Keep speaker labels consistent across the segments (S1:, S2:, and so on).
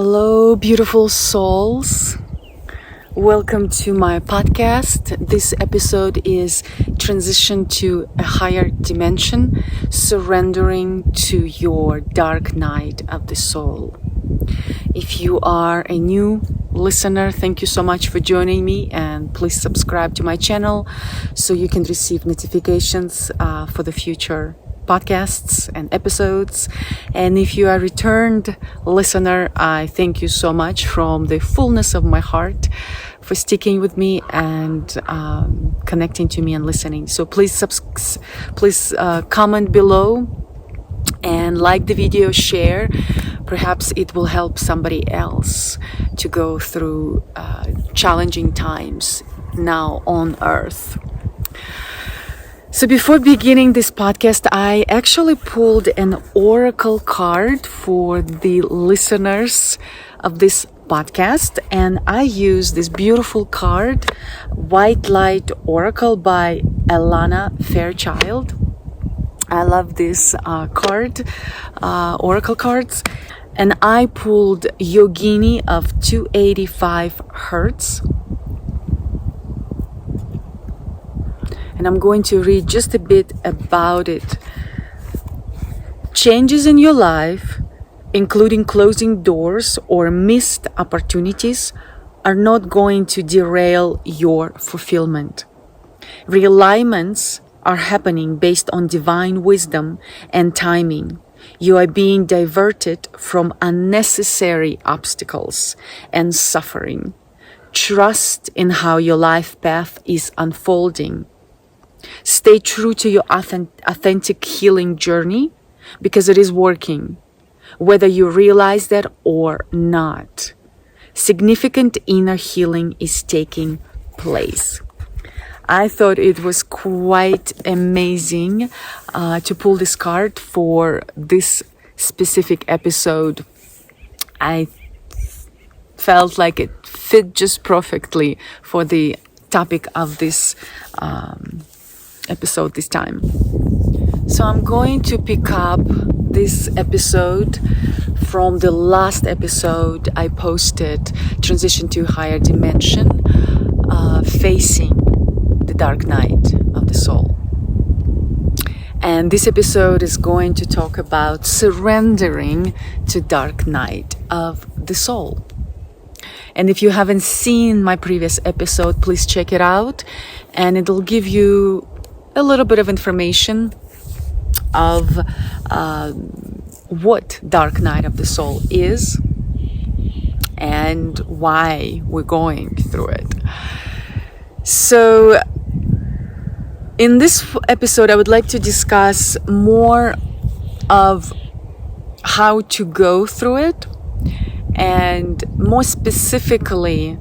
S1: Hello, beautiful souls. Welcome to my podcast. This episode is Transition to a Higher Dimension, Surrendering to Your Dark Night of the Soul. If you are a new listener, thank you so much for joining me, and please subscribe to my channel so you can receive notifications for the future podcasts and episodes. And if you are a returned listener, I thank you so much from the fullness of my heart for sticking with me and connecting to me and listening. So please comment below and like the video, share. Perhaps it will help somebody else to go through challenging times now on earth. So before beginning this podcast, I actually pulled an oracle card for the listeners of this podcast, and I used this beautiful card, White Light Oracle by Alana Fairchild. I love this oracle cards, and I pulled Yogini of 285 Hertz. And I'm going to read just a bit about it. Changes in your life, including closing doors or missed opportunities, are not going to derail your fulfillment. Realignments are happening based on divine wisdom and timing. You are being diverted from unnecessary obstacles and suffering. Trust in how your life path is unfolding. Stay true to your authentic healing journey because it is working, whether you realize that or not. Significant inner healing is taking place. I thought it was quite amazing to pull this card for this specific episode. I felt like it fit just perfectly for the topic of this episode this time. So I'm going to pick up this episode from the last episode I posted, Transition to Higher Dimension, Facing the Dark Night of the Soul. And this episode is going to talk about surrendering to dark night of the soul. And if you haven't seen my previous episode, please check it out, and it'll give you a little bit of information of what dark night of the soul is and why we're going through it. So in this episode, I would like to discuss more of how to go through it, and more specifically,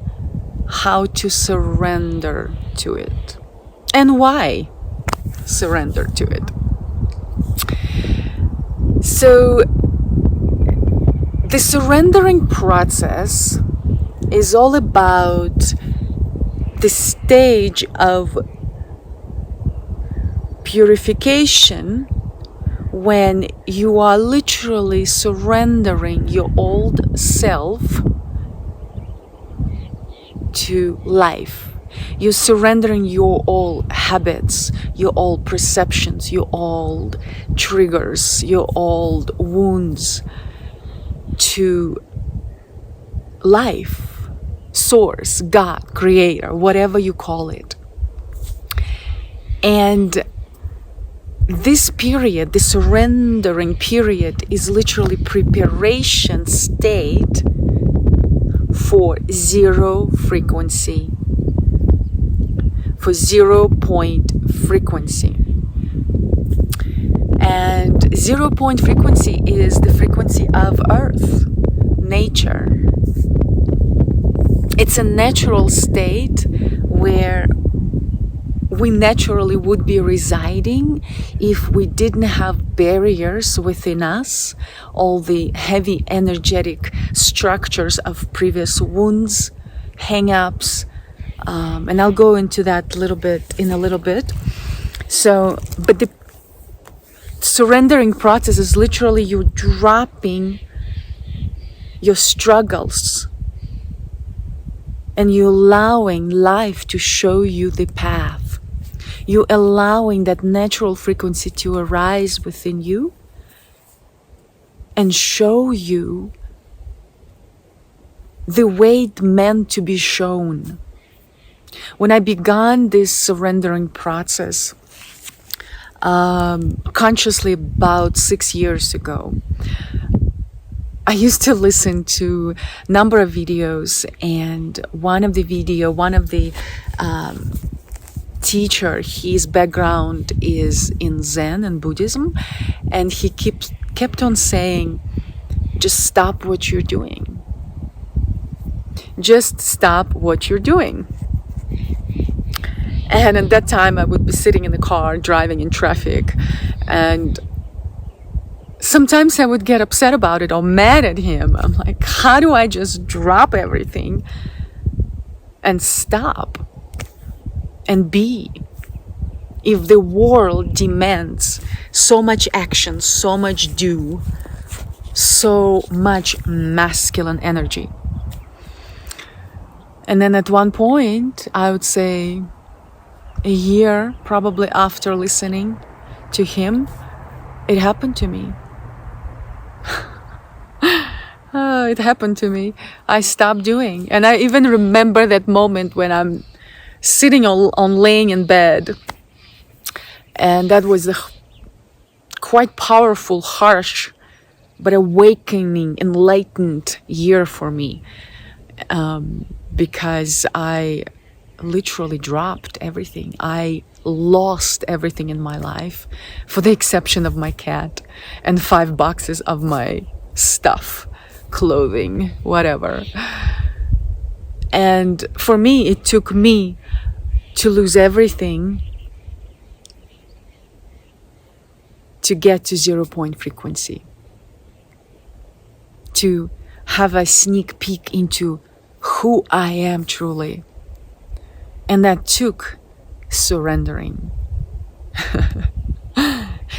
S1: how to surrender to it and why surrender to it. So the surrendering process is all about the stage of purification when you are literally surrendering your old self to life. You're surrendering your old habits, your old perceptions, your old triggers, your old wounds to life, source, God, creator, whatever you call it. And this period, the surrendering period, is literally preparation state for zero frequency, for 0 point frequency. And 0 point frequency is the frequency of earth, nature. It's a natural state where we naturally would be residing if we didn't have barriers within us, all the heavy energetic structures of previous wounds, hang-ups, and I'll go into that in a little bit. So, but the surrendering process is literally you dropping your struggles, and you're allowing life to show you the path. You're allowing that natural frequency to arise within you and show you the way it meant to be shown. When I began this surrendering process, consciously about 6 years ago, I used to listen to a number of videos, and one of the teacher, his background is in Zen and Buddhism, and he kept on saying, just stop what you're doing. Just stop what you're doing. And at that time I would be sitting in the car, driving in traffic, and sometimes I would get upset about it or mad at him. I'm like, how do I just drop everything and stop and be? If the world demands so much action, so much do, so much masculine energy. And then at one point, I would say a year probably after listening to him, it happened to me. It happened to me. I stopped doing. And I even remember that moment when I'm sitting on laying in bed. And that was a quite powerful, harsh, but awakening, enlightened year for me. Because I literally dropped everything. I lost everything in my life, for the exception of my cat and 5 boxes of my stuff, clothing, whatever. And for me, it took me to lose everything to get to 0 point frequency, to have a sneak peek into who I am truly. And that took surrendering.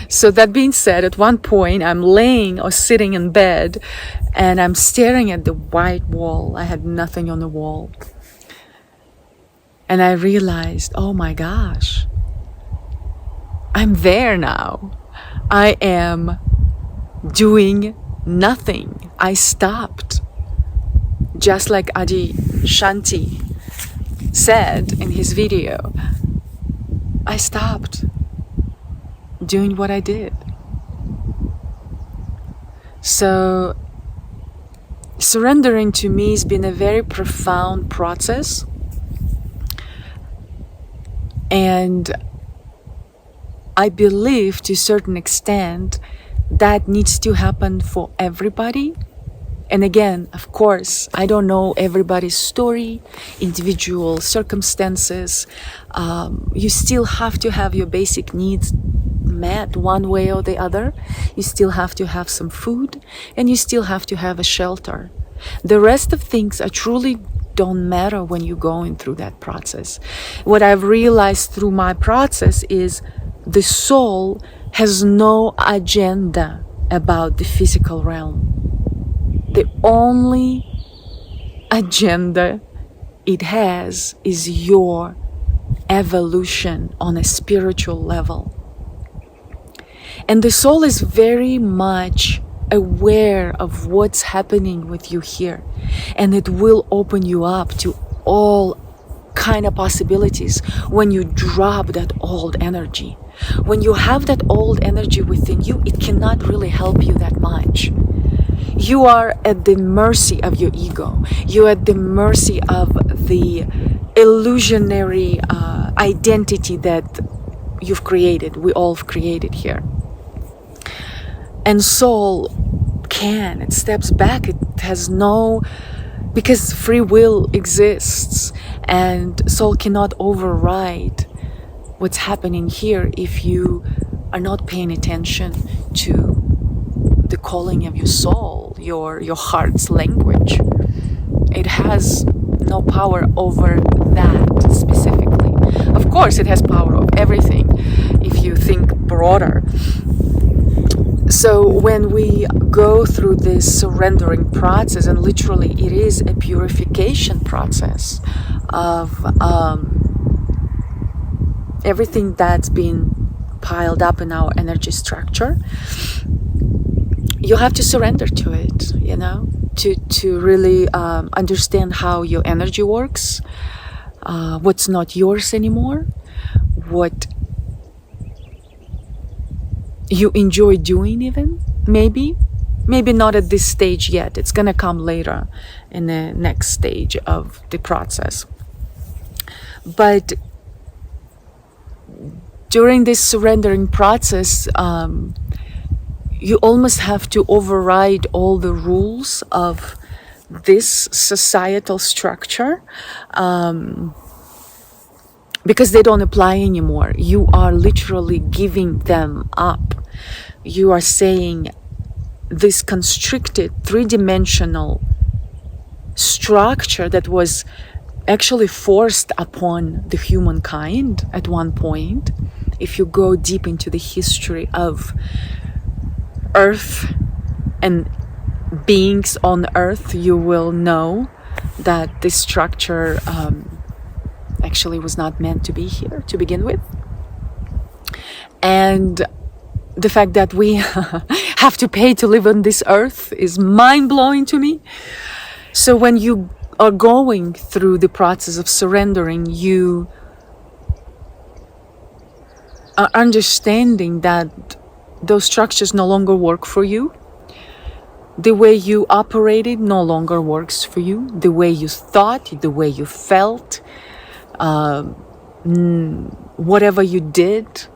S1: So that being said, at one point I'm laying or sitting in bed and I'm staring at the white wall. I had nothing on the wall. And I realized, oh my gosh, I'm there now. I am doing nothing. I stopped. Just like Adi Shanti said in his video, I stopped doing what I did. So surrendering to me has been a very profound process, and I believe to a certain extent that needs to happen for everybody. And again, of course, I don't know everybody's story, individual circumstances. You still have to have your basic needs met one way or the other. You still have to have some food, and you still have to have a shelter. The rest of things are truly don't matter when you're going through that process. What I've realized through my process is the soul has no agenda about the physical realm. The only agenda it has is your evolution on a spiritual level. And the soul is very much aware of what's happening with you here. And it will open you up to all kind of possibilities when you drop that old energy. When you have that old energy within you, it cannot really help you that much. You are at the mercy of your ego. You're at the mercy of the illusionary identity that you've created, we all have created here. And soul it steps back, it has no, because free will exists, and soul cannot override what's happening here if you are not paying attention to the calling of your soul, your heart's language. It has no power over that specifically. Of course, it has power over everything if you think broader. So when we go through this surrendering process, and literally it is a purification process of everything that's been piled up in our energy structure, you have to surrender to it, to really understand how your energy works, what's not yours anymore, what you enjoy doing even, maybe not at this stage yet. It's gonna come later in the next stage of the process. But during this surrendering process, you almost have to override all the rules of this societal structure, because they don't apply anymore. You are literally giving them up. You are saying this constricted, three-dimensional structure that was actually forced upon the humankind at one point. If you go deep into the history of Earth and beings on Earth, you will know that this structure actually was not meant to be here to begin with. And the fact that we have to pay to live on this earth is mind-blowing to me. So when you are going through the process of surrendering, you are understanding that those structures no longer work for you. The way you operated no longer works for you. The way you thought, the way you felt, whatever you did,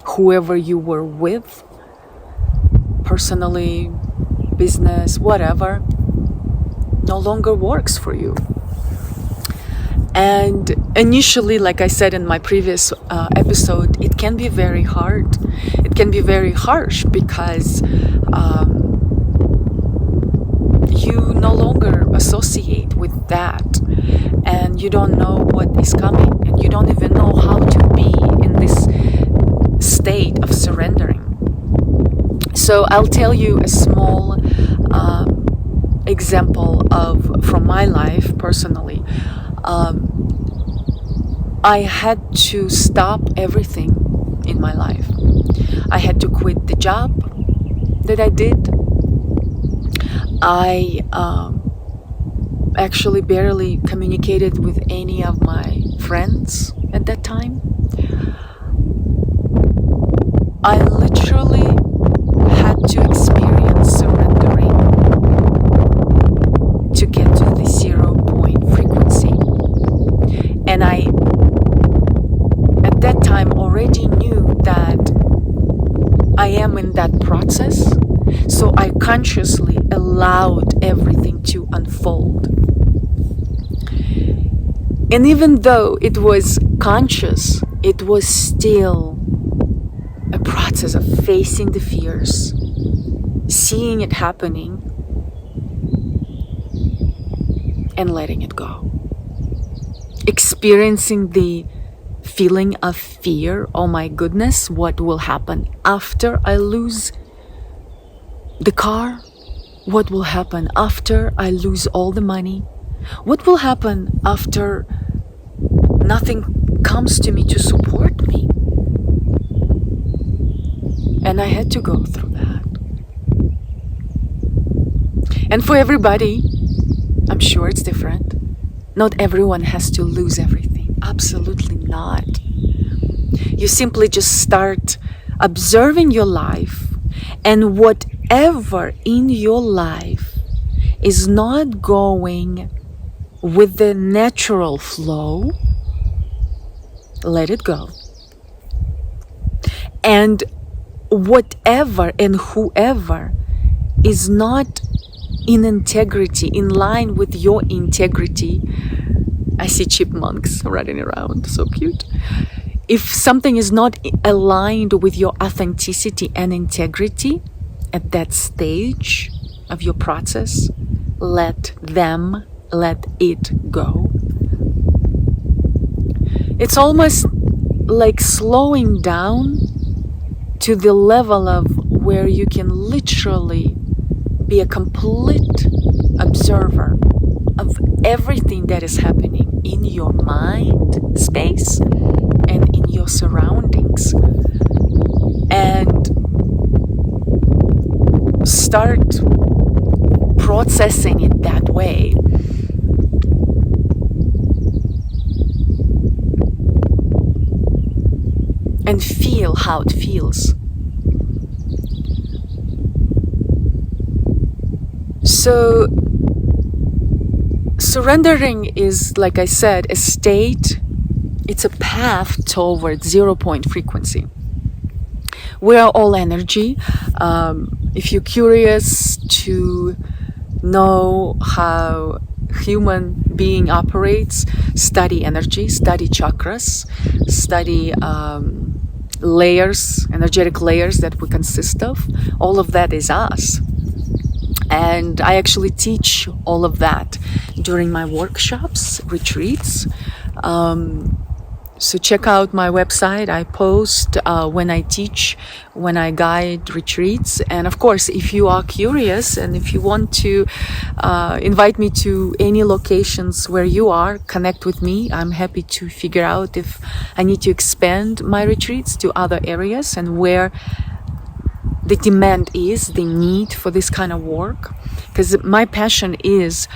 S1: whoever you were with, personally, business, whatever, no longer works for you. And initially, like I said in my previous episode, it can be very hard. It can be very harsh because you no longer associate with that, and you don't know what is coming, and you don't even know how to be in this state of surrendering. So I'll tell you a small example from my life personally. I had to stop everything in my life. I had to quit the job that I did. I actually barely communicated with any of my friends at that time. I literally had to experience surrendering to get to the 0 point frequency. And I, at that time, already knew that I am in that process. So I consciously allowed everything to unfold. And even though it was conscious, it was still a process of facing the fears, seeing it happening, and letting it go. Experiencing the feeling of fear. Oh my goodness, what will happen after I lose the car? What will happen after I lose all the money? What will happen after nothing comes to me to support me? And I had to go through that. And for everybody, I'm sure it's different. Not everyone has to lose everything. Absolutely not. You simply just start observing your life, and whatever in your life is not going with the natural flow, let it go. And whatever and whoever is not in integrity, in line with your integrity. I see chipmunks running around, so cute. If something is not aligned with your authenticity and integrity at that stage of your process, let it go. It's almost like slowing down to the level of where you can literally be a complete observer of everything that is happening in your mind space and in your surroundings, and start processing it that way. And feel how it feels. So, surrendering is, like I said, a state. It's a path toward 0 point frequency. We are all energy. If you're curious to know how human being operates, study energy, study chakras, study layers, energetic layers that we consist of. All of that is us. And I actually teach all of that during my workshops, retreats. So check out my website. I post when I teach, when I guide retreats. And of course, if you are curious and if you want to invite me to any locations where you are, connect with me. I'm happy to figure out if I need to expand my retreats to other areas and where the demand is, the need for this kind of work. Because my passion is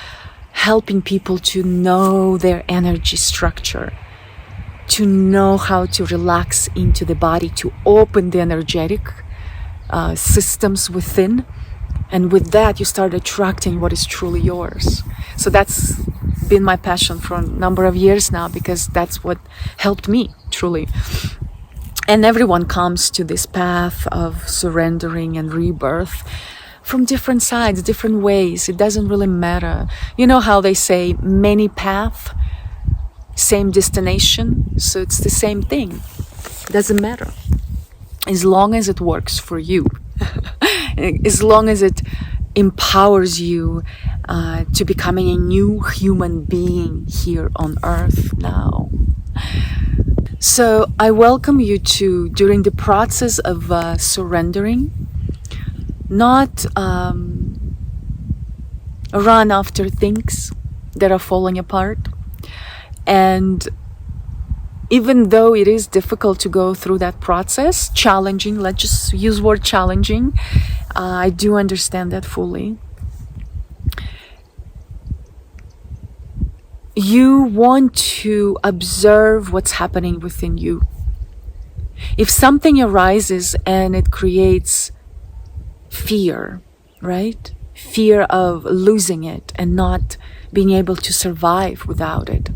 S1: helping people to know their energy structure, to know how to relax into the body, to open the energetic systems within. And with that, you start attracting what is truly yours. So that's been my passion for a number of years now, because that's what helped me, truly. And everyone comes to this path of surrendering and rebirth from different sides, different ways. It doesn't really matter. You know how they say many paths, same destination? So it's the same thing. It doesn't matter. As long as it works for you. As long as it empowers you to becoming a new human being here on earth now. So I welcome you to, during the process of surrendering, not run after things that are falling apart. And even though it is difficult to go through that process, challenging, let's just use word challenging, I do understand that fully. You want to observe what's happening within you. If something arises and it creates fear, right? Fear of losing it and not being able to survive without it.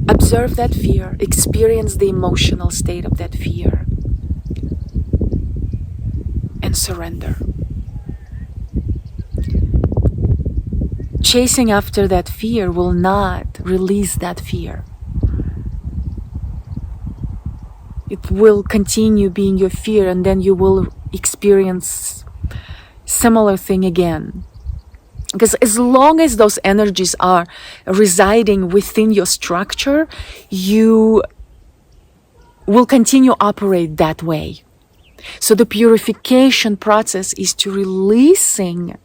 S1: Observe that fear, experience the emotional state of that fear, and surrender. Chasing after that fear will not release that fear. It will continue being your fear, and then you will experience similar thing again. Because as long as those energies are residing within your structure, you will continue operate that way. So the purification process is to releasing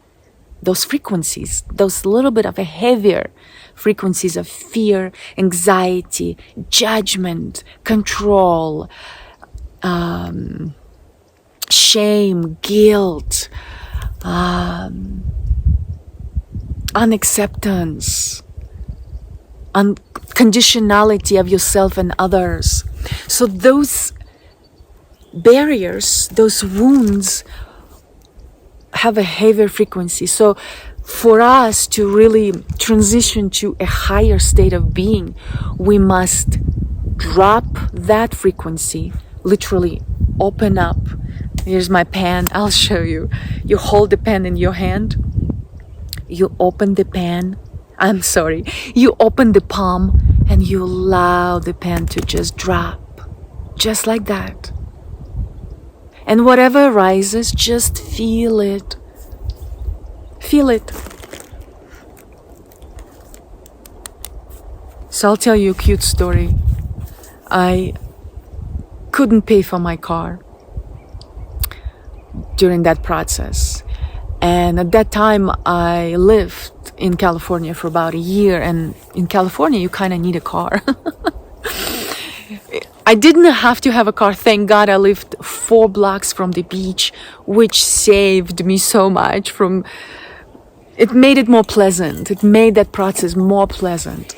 S1: those frequencies, those little bit of a heavier frequencies of fear, anxiety, judgment, control, shame, guilt, unacceptance, unconditionality of yourself and others. So those barriers, those wounds have a heavier frequency. So for us to really transition to a higher state of being, we must drop that frequency, literally open up. Here's my pen, I'll show you. You hold the pen in your hand, you open the pen, you open the palm and you allow the pen to just drop, just like that. And whatever arises, just feel it. Feel it. So I'll tell you a cute story. I couldn't pay for my car. during that process. And at that time, I lived in California for about a year. And in California, you kind of need a car. I didn't have to have a car. Thank God I lived 4 blocks from the beach, which saved me so much from... It made it more pleasant. It made that process more pleasant.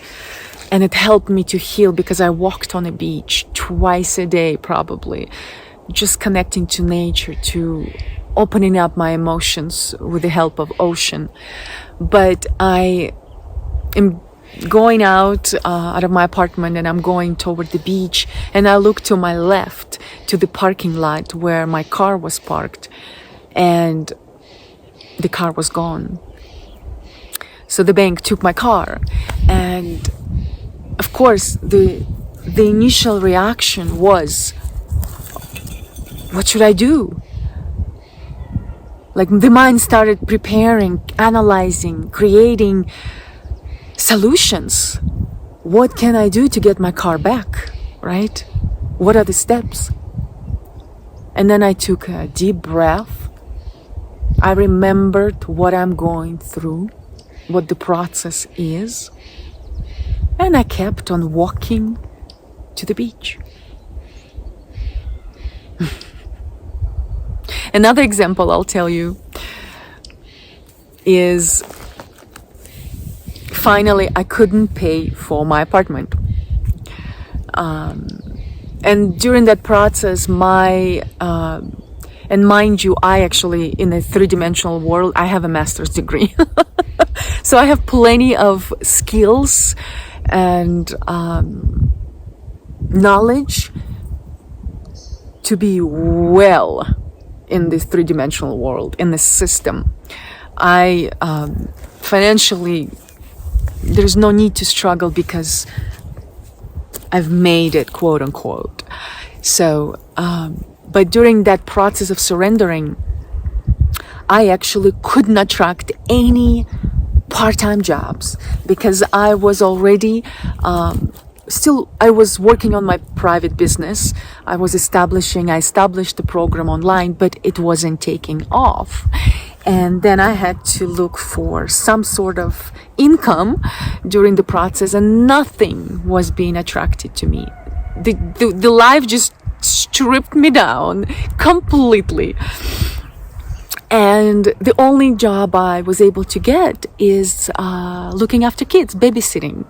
S1: And it helped me to heal because I walked on a beach twice a day, probably. Just connecting to nature, to opening up my emotions with the help of ocean. But I am going out of my apartment and I'm going toward the beach, and I look to my left to the parking lot where my car was parked, and the car was gone. So the bank took my car, and of course the initial reaction was, what should I do? Like the mind started preparing, analyzing, creating solutions. What can I do to get my car back, right? What are the steps? And then I took a deep breath. I remembered what I'm going through, what the process is. And I kept on walking to the beach. Another example I'll tell you is, finally, I couldn't pay for my apartment. And during that process, and mind you, I actually, in a 3-dimensional world, I have a master's degree. So I have plenty of skills and knowledge to be well in this 3-dimensional world, in this system. I financially, there's no need to struggle because I've made it, quote unquote. So, but during that process of surrendering, I actually could not attract any part-time jobs because I was already I was working on my private business. I established the program online, but it wasn't taking off. And then I had to look for some sort of income during the process, and nothing was being attracted to me. The life just stripped me down completely. And the only job I was able to get is looking after kids, babysitting.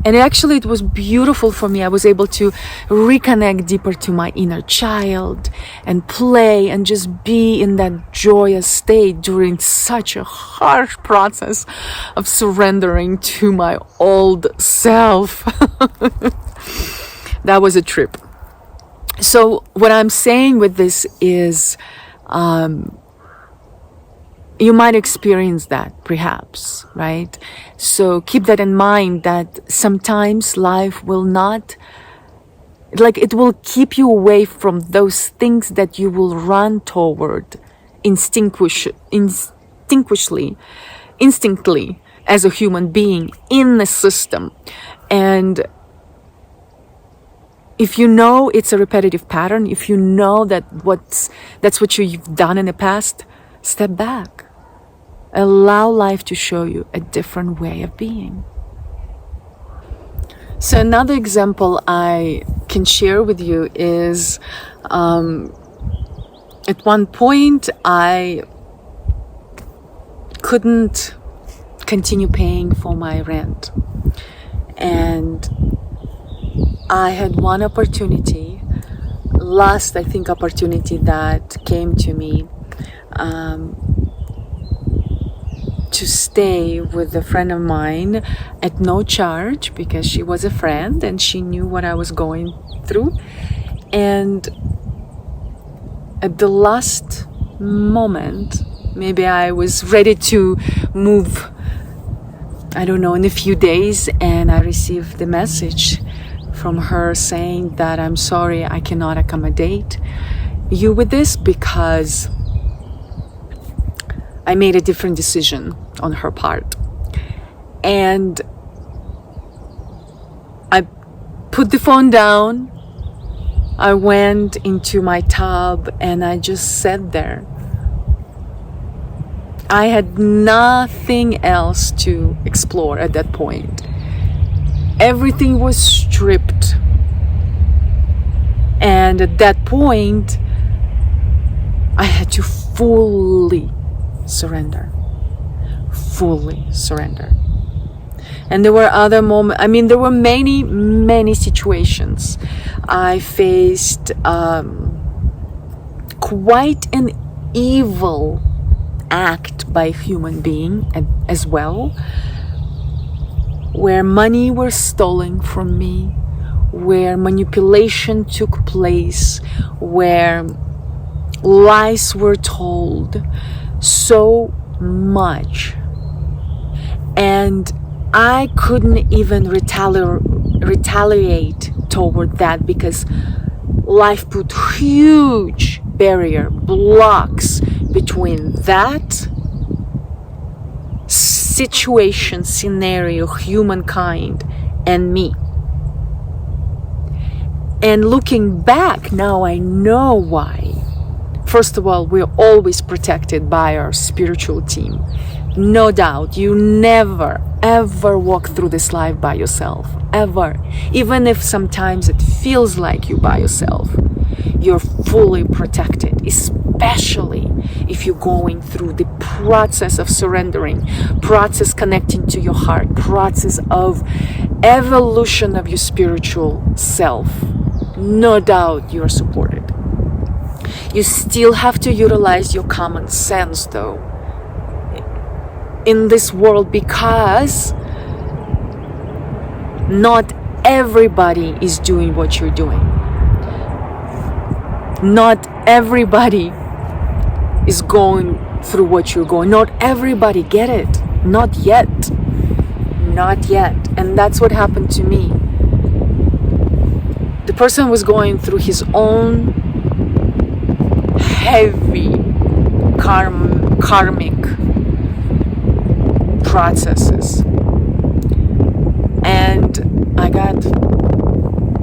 S1: And actually it was beautiful for me. I was able to reconnect deeper to my inner child and play and just be in that joyous state during such a harsh process of surrendering to my old self. That was a trip. So what I'm saying with this is, you might experience that, perhaps, right? So keep that in mind, that sometimes life will not, it will keep you away from those things that you will run toward instinctively as a human being in the system. And if you know it's a repetitive pattern, if you know that that's what you've done in the past, step back. Allow life to show you a different way of being. So another example I can share with you is, at one point I couldn't continue paying for my rent. And I had one opportunity, last opportunity that came to me, to stay with a friend of mine at no charge, because she was a friend and she knew what I was going through. And at the last moment, maybe I was ready to move, I don't know, in a few days, and I received the message from her saying that, I'm sorry, I cannot accommodate you with this because I made a different decision on her part. And I put the phone down. I went into my tub and I just sat there I had nothing else to explore at that point. Everything was stripped. And at that point, I had to fully surrender. Fully surrender. And there were other moments, there were many, many situations. I faced quite an evil act by a human being as well, where money was stolen from me, where manipulation took place, where lies were told, so much. And I couldn't even retaliate toward that, because life put huge blocks between that situation, scenario, humankind, and me. And looking back now, I know why. First of all, we're always protected by our spiritual team. No doubt, you never, ever walk through this life by yourself. Ever. Even if sometimes it feels like you're by yourself, you're fully protected, especially if you're going through the process of surrendering, process connecting to your heart, process of evolution of your spiritual self. No doubt you're supported. You still have to utilize your common sense, though, in this world, because not everybody is doing what you're doing. Not everybody is going through what you're going. Not everybody get it. Not yet. Not yet. And that's what happened to me. The person was going through his own heavy karmic processes, and I got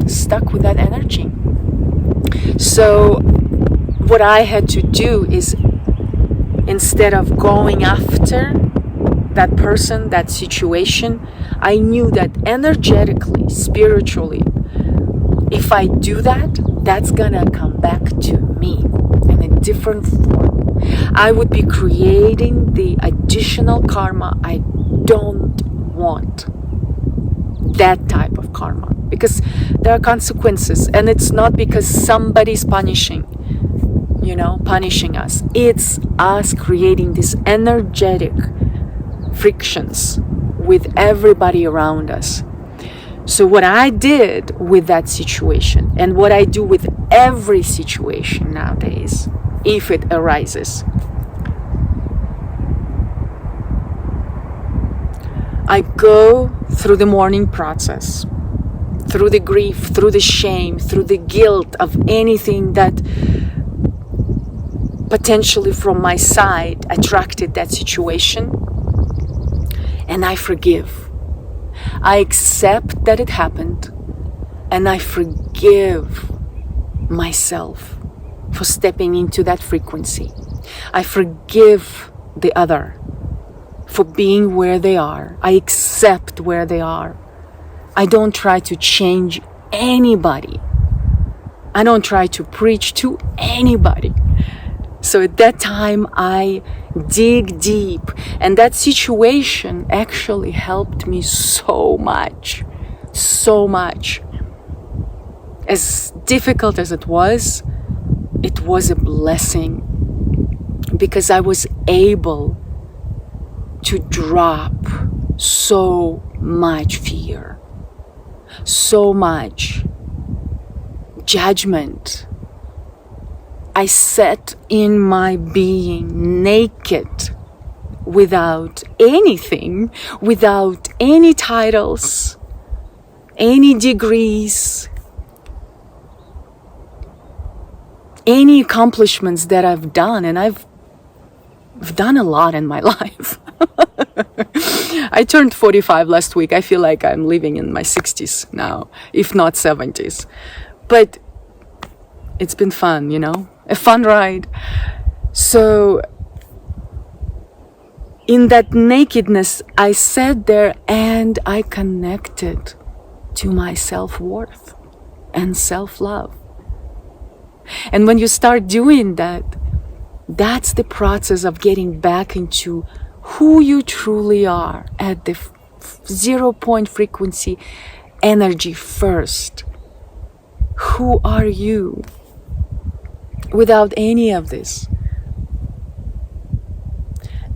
S1: stuck with that energy. So what I had to do is, instead of going after that person, that situation, I knew that energetically, spiritually, if I do that, that's gonna come back to me in a different form. I would be creating the additional karma. I don't want that type of karma, because there are consequences, and it's not because somebody's punishing us. It's us creating these energetic frictions with everybody around us. So what I did with that situation, and what I do with every situation nowadays, if it arises, I go through the mourning process, through the grief, through the shame, through the guilt of anything that potentially from my side attracted that situation, and I forgive. I accept that it happened, and I forgive myself for stepping into that frequency. I forgive the other for being where they are. I accept where they are. I don't try to change anybody. I don't try to preach to anybody. So at that time, I dig deep, and that situation actually helped me so much. As difficult as it was a blessing, because I was able to drop so much fear, so much judgment. I sat in my being naked, without anything, without any titles, any degrees, any accomplishments that I've done. And I've done a lot in my life. I turned 45 last week. I feel like I'm living in my 60s now, if not 70s. But it's been fun, a fun ride. So in that nakedness, I sat there and I connected to my self-worth and self-love. And when you start doing that, that's the process of getting back into who you truly are at the 0 point frequency energy first. Who are you without any of this?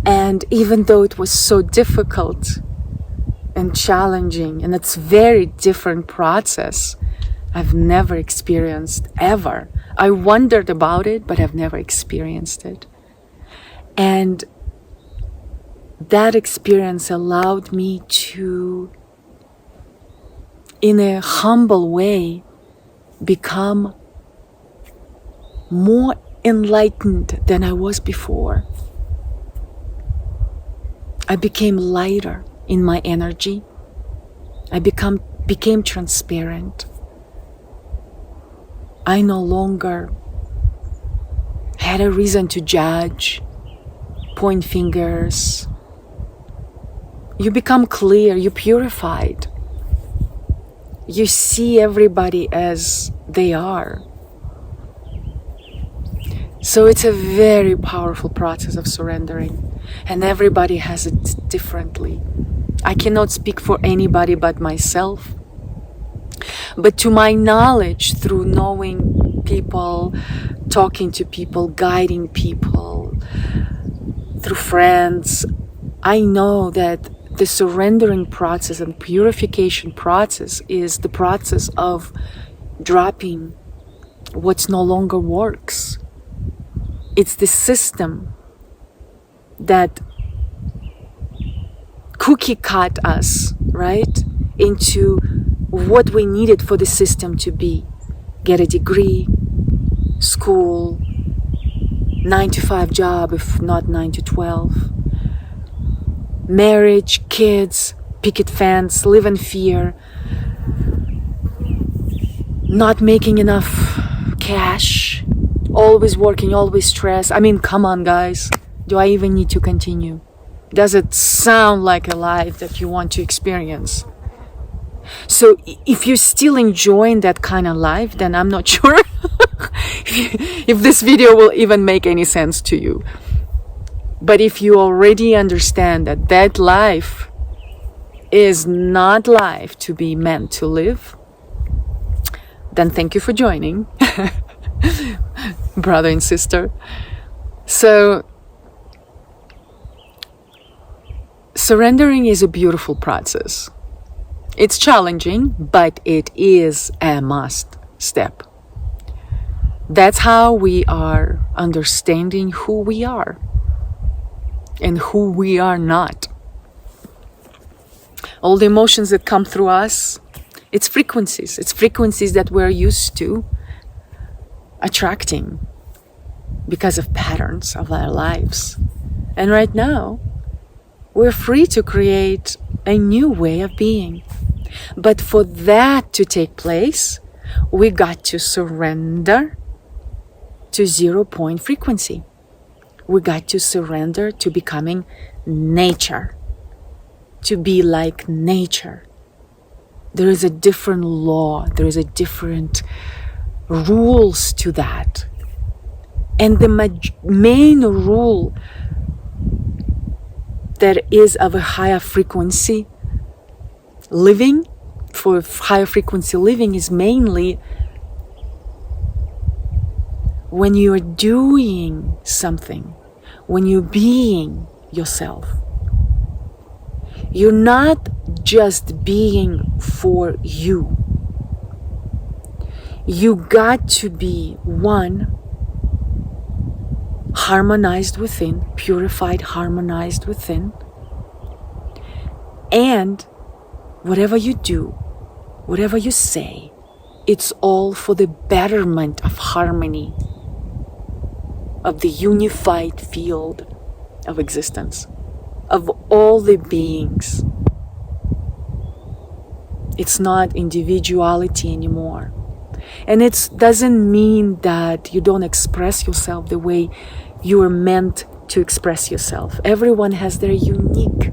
S1: And even though it was so difficult and challenging, and it's very different process, I've never experienced ever. I wondered about it, but I've never experienced it. And that experience allowed me to, in a humble way, become more enlightened than I was before. I became lighter in my energy. I became transparent. I no longer had a reason to judge, point fingers. You become clear, you purified. You see everybody as they are. So it's a very powerful process of surrendering, and everybody has it differently. I cannot speak for anybody but myself. But to my knowledge, through knowing people, talking to people, guiding people, through friends, I know that the surrendering process and purification process is the process of dropping what no longer works. It's the system that cookie cut us, right, into what we needed for the system to be. Get a degree, school, 9-to-5 job, if not 9-to-12. Marriage, kids, picket fence, live in fear, not making enough cash, always working, always stressed. I mean, come on, guys. Do I even need to continue? Does it sound like a life that you want to experience? So if you're still enjoying that kind of life, then I'm not sure if this video will even make any sense to you. But if you already understand that that life is not life to be meant to live, then thank you for joining, brother and sister. So surrendering is a beautiful process. It's challenging, but it is a must step. That's how we are understanding who we are and who we are not. All the emotions that come through us, it's frequencies. It's frequencies that we're used to attracting because of patterns of our lives. And right now, we're free to create a new way of being. But for that to take place, we got to surrender to 0 point frequency. We got to surrender to becoming nature, to be like nature. There is a different law, there is a different rules to that. And the main rule that is of a higher frequency living, for higher frequency living, is mainly when you're doing something, when you're being yourself. You're not just being for you. You got to be one, harmonized within, purified, harmonized within. And whatever you do, whatever you say, it's all for the betterment of harmony, of the unified field of existence, of all the beings. It's not individuality anymore. And it doesn't mean that you don't express yourself the way you were meant to express yourself. Everyone has their unique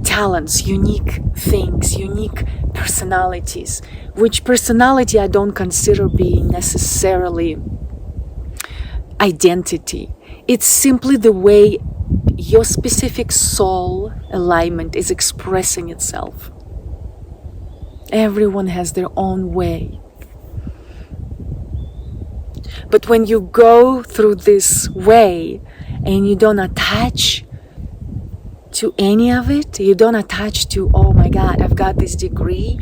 S1: talents, unique things, unique personalities, which personality I don't consider being necessarily identity. It's simply the way your specific soul alignment is expressing itself. Everyone has their own way. But when you go through this way and you don't attach to any of it, you don't attach to, oh my God, I've got this degree,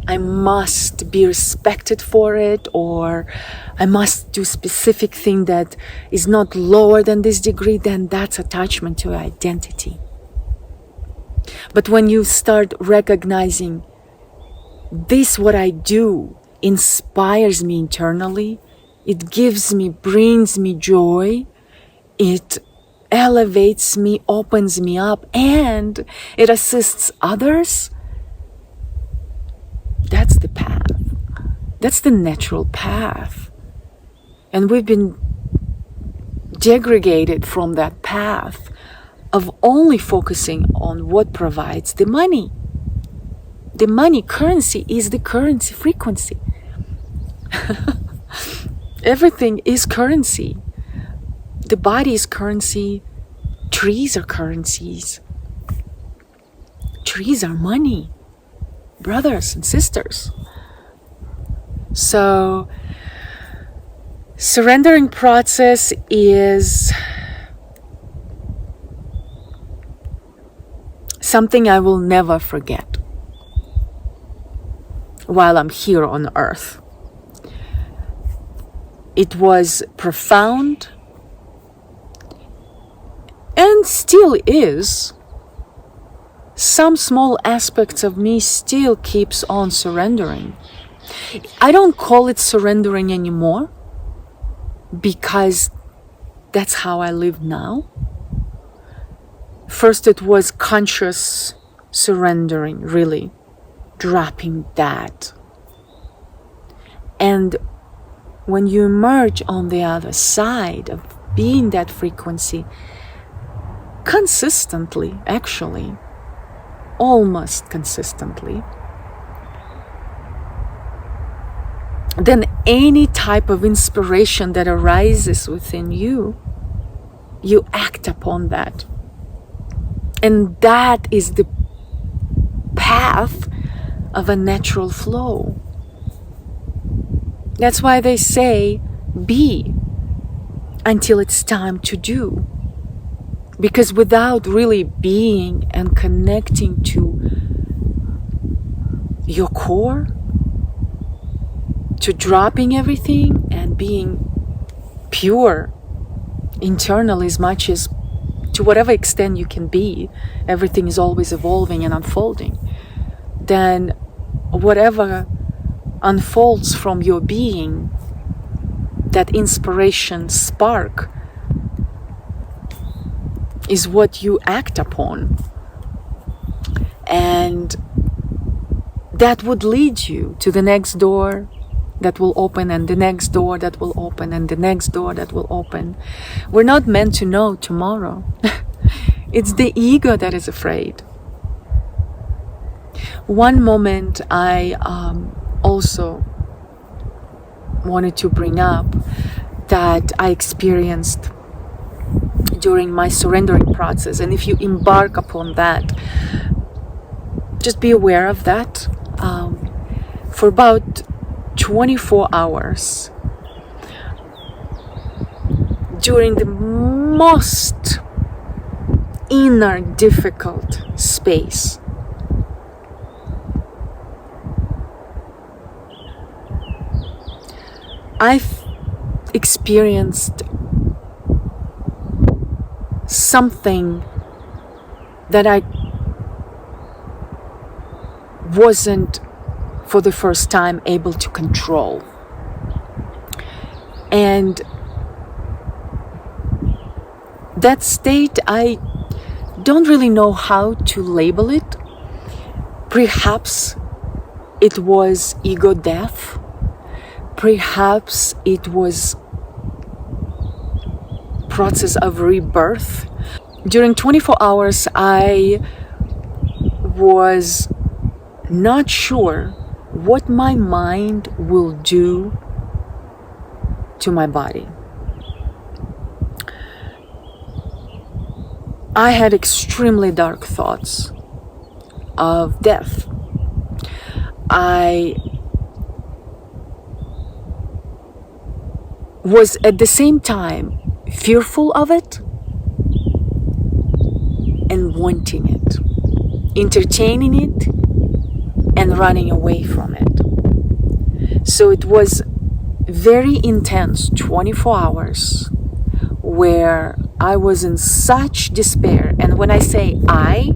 S1: I must be respected for it, or I must do specific thing that is not lower than this degree, then that's attachment to identity. But when you start recognizing this, what I do inspires me internally, it gives me, brings me joy, it elevates me, opens me up, and it assists others, that's the path. That's the natural path. And we've been degraded from that path of only focusing on what provides the money. The money, currency is the currency frequency. Everything is currency. The body is currency. Trees are currencies. Trees are money. Brothers and sisters. So, surrendering process is something I will never forget while I'm here on earth. It was profound and still is. Some small aspects of me still keeps on surrendering. I don't call it surrendering anymore because that's how I live now. First it was conscious surrendering, really dropping that. And when you emerge on the other side of being that frequency consistently, actually, almost consistently, then any type of inspiration that arises within you, you act upon that. And that is the path of a natural flow. That's why they say, be until it's time to do. Because without really being and connecting to your core, to dropping everything and being pure internally as much as to whatever extent you can be, everything is always evolving and unfolding, then whatever unfolds from your being, that inspiration spark, is what you act upon. And that would lead you to the next door that will open, and the next door that will open, and the next door that will open. We're not meant to know tomorrow. It's the ego that is afraid. One moment I also wanted to bring up that I experienced during my surrendering process, and if you embark upon that, just be aware of that. For about 24 hours, during the most inner difficult space, I've experienced something that I wasn't for the first time able to control. And that state, I don't really know how to label it. Perhaps it was ego death. Perhaps it was process of rebirth. During 24 hours, I was not sure what my mind will do to my body. I had extremely dark thoughts of death. I was at the same time fearful of it and wanting it, entertaining it and running away from it. So it was very intense 24 hours where I was in such despair. And when I say I,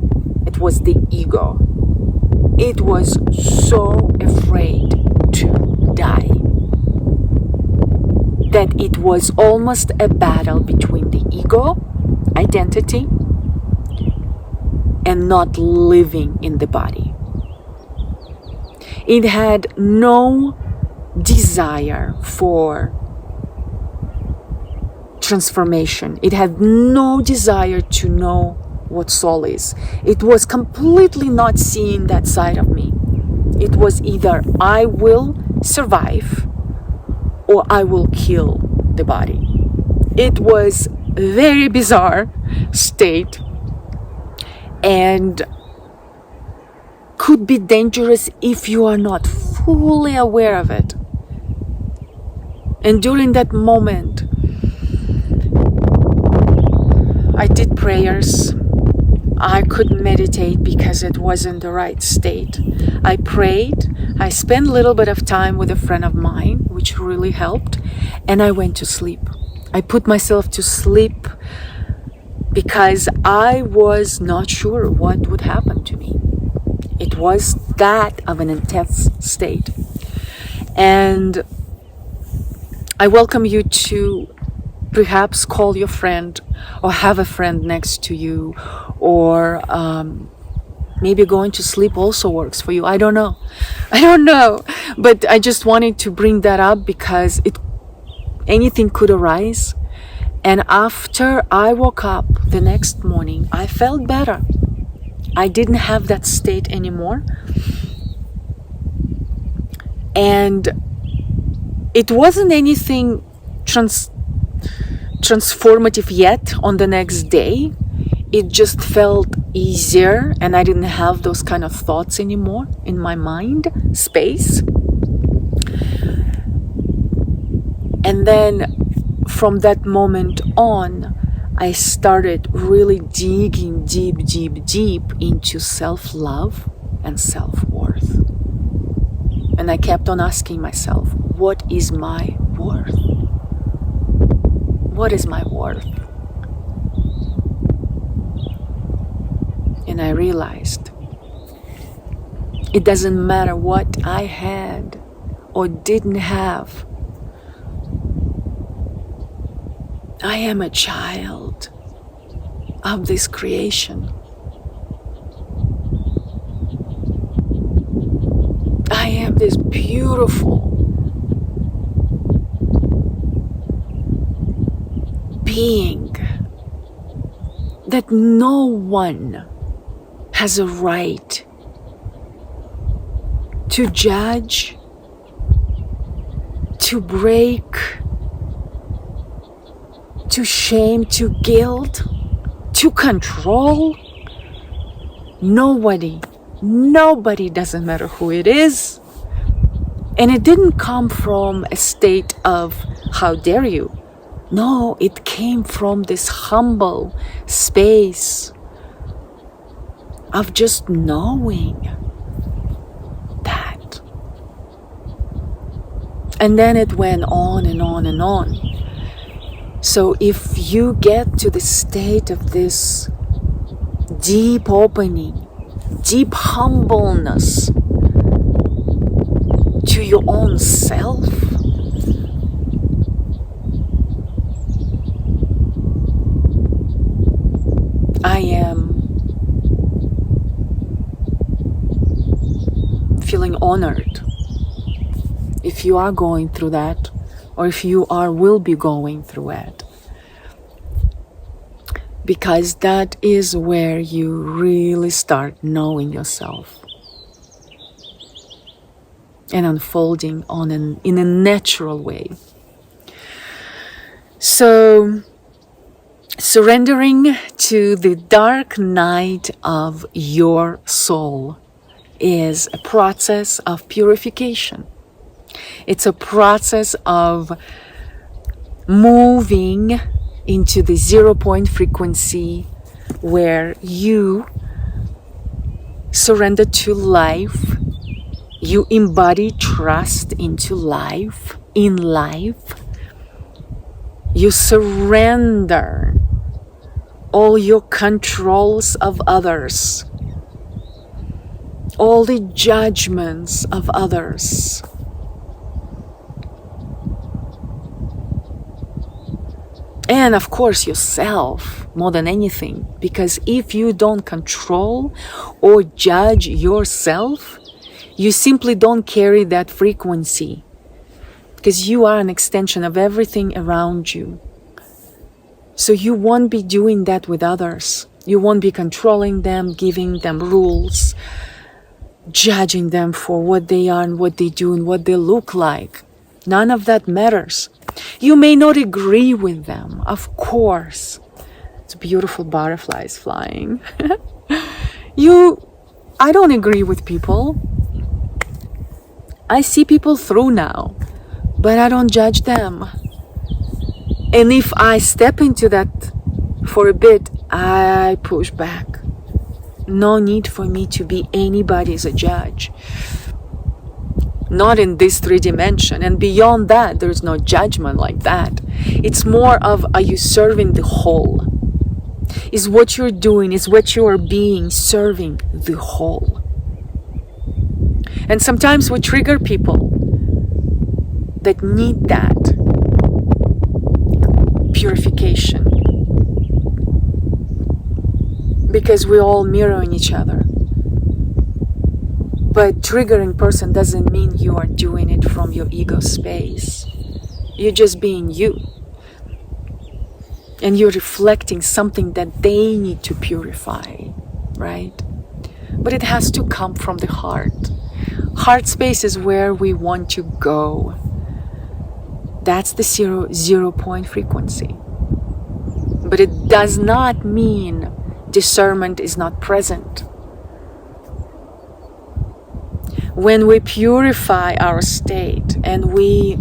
S1: it was the ego. It was so afraid to die that it was almost a battle between the ego, identity, and not living in the body. It had no desire for transformation. It had no desire to know what soul is. It was completely not seeing that side of me. It was either I will survive or I will kill the body. It was a very bizarre state and could be dangerous if you are not fully aware of it. And during that moment, I did prayers. I couldn't meditate because it wasn't the right state. I prayed. I spent a little bit of time with a friend of mine, which really helped. And I went to sleep. I put myself to sleep because I was not sure what would happen to me. It was that of an intense state. And I welcome you to perhaps call your friend or have a friend next to you, or maybe going to sleep also works for you. I don't know. But I just wanted to bring that up because anything could arise. And after I woke up the next morning, I felt better. I didn't have that state anymore. And it wasn't anything transformative yet on the next day. It just felt easier and I didn't have those kind of thoughts anymore in my mind space. And then from that moment on, I started really digging deep into self-love and self-worth. And I kept on asking myself, what is my worth? What is my worth? And I realized it doesn't matter what I had or didn't have. I am a child of this creation. I am this beautiful being that no one has a right to judge, to break, to shame, to guilt, to control. Nobody, doesn't matter who it is. And it didn't come from a state of how dare you. No, it came from this humble space of just knowing that. And then it went on and on and on. So if you get to the state of this deep opening, deep humbleness to your own self, I am feeling honored if you are going through that, or if you will be going through it. because that is where you really start knowing yourself and unfolding in a natural way. So, surrendering to the dark night of your soul is a process of purification. It's a process of moving into the 0-point frequency where you surrender to life. You embody trust into life, in life. You surrender all your controls of others, all the judgments of others. And of course yourself more than anything, because if you don't control or judge yourself, you simply don't carry that frequency, because you are an extension of everything around you. So you won't be doing that with others. You won't be controlling them, giving them rules, judging them for what they are and what they do and what they look like. None of that matters. You may not agree with them, of course. It's beautiful butterflies flying. I don't agree with people. I see people through now, but I don't judge them. And if I step into that for a bit, I push back. No need for me to be anybody as a judge. Not in this 3 dimension. And beyond that, there's no judgment like that. It's more of, are you serving the whole? Is what you're doing, is what you are being, serving the whole? And sometimes we trigger people that need that purification, because we're all mirroring each other. But triggering person doesn't mean you are doing it from your ego space. You're just being you. And you're reflecting something that they need to purify, right? But it has to come from the heart. Heart space is where we want to go. That's the 0-point frequency. But it does not mean discernment is not present. When we purify our state and we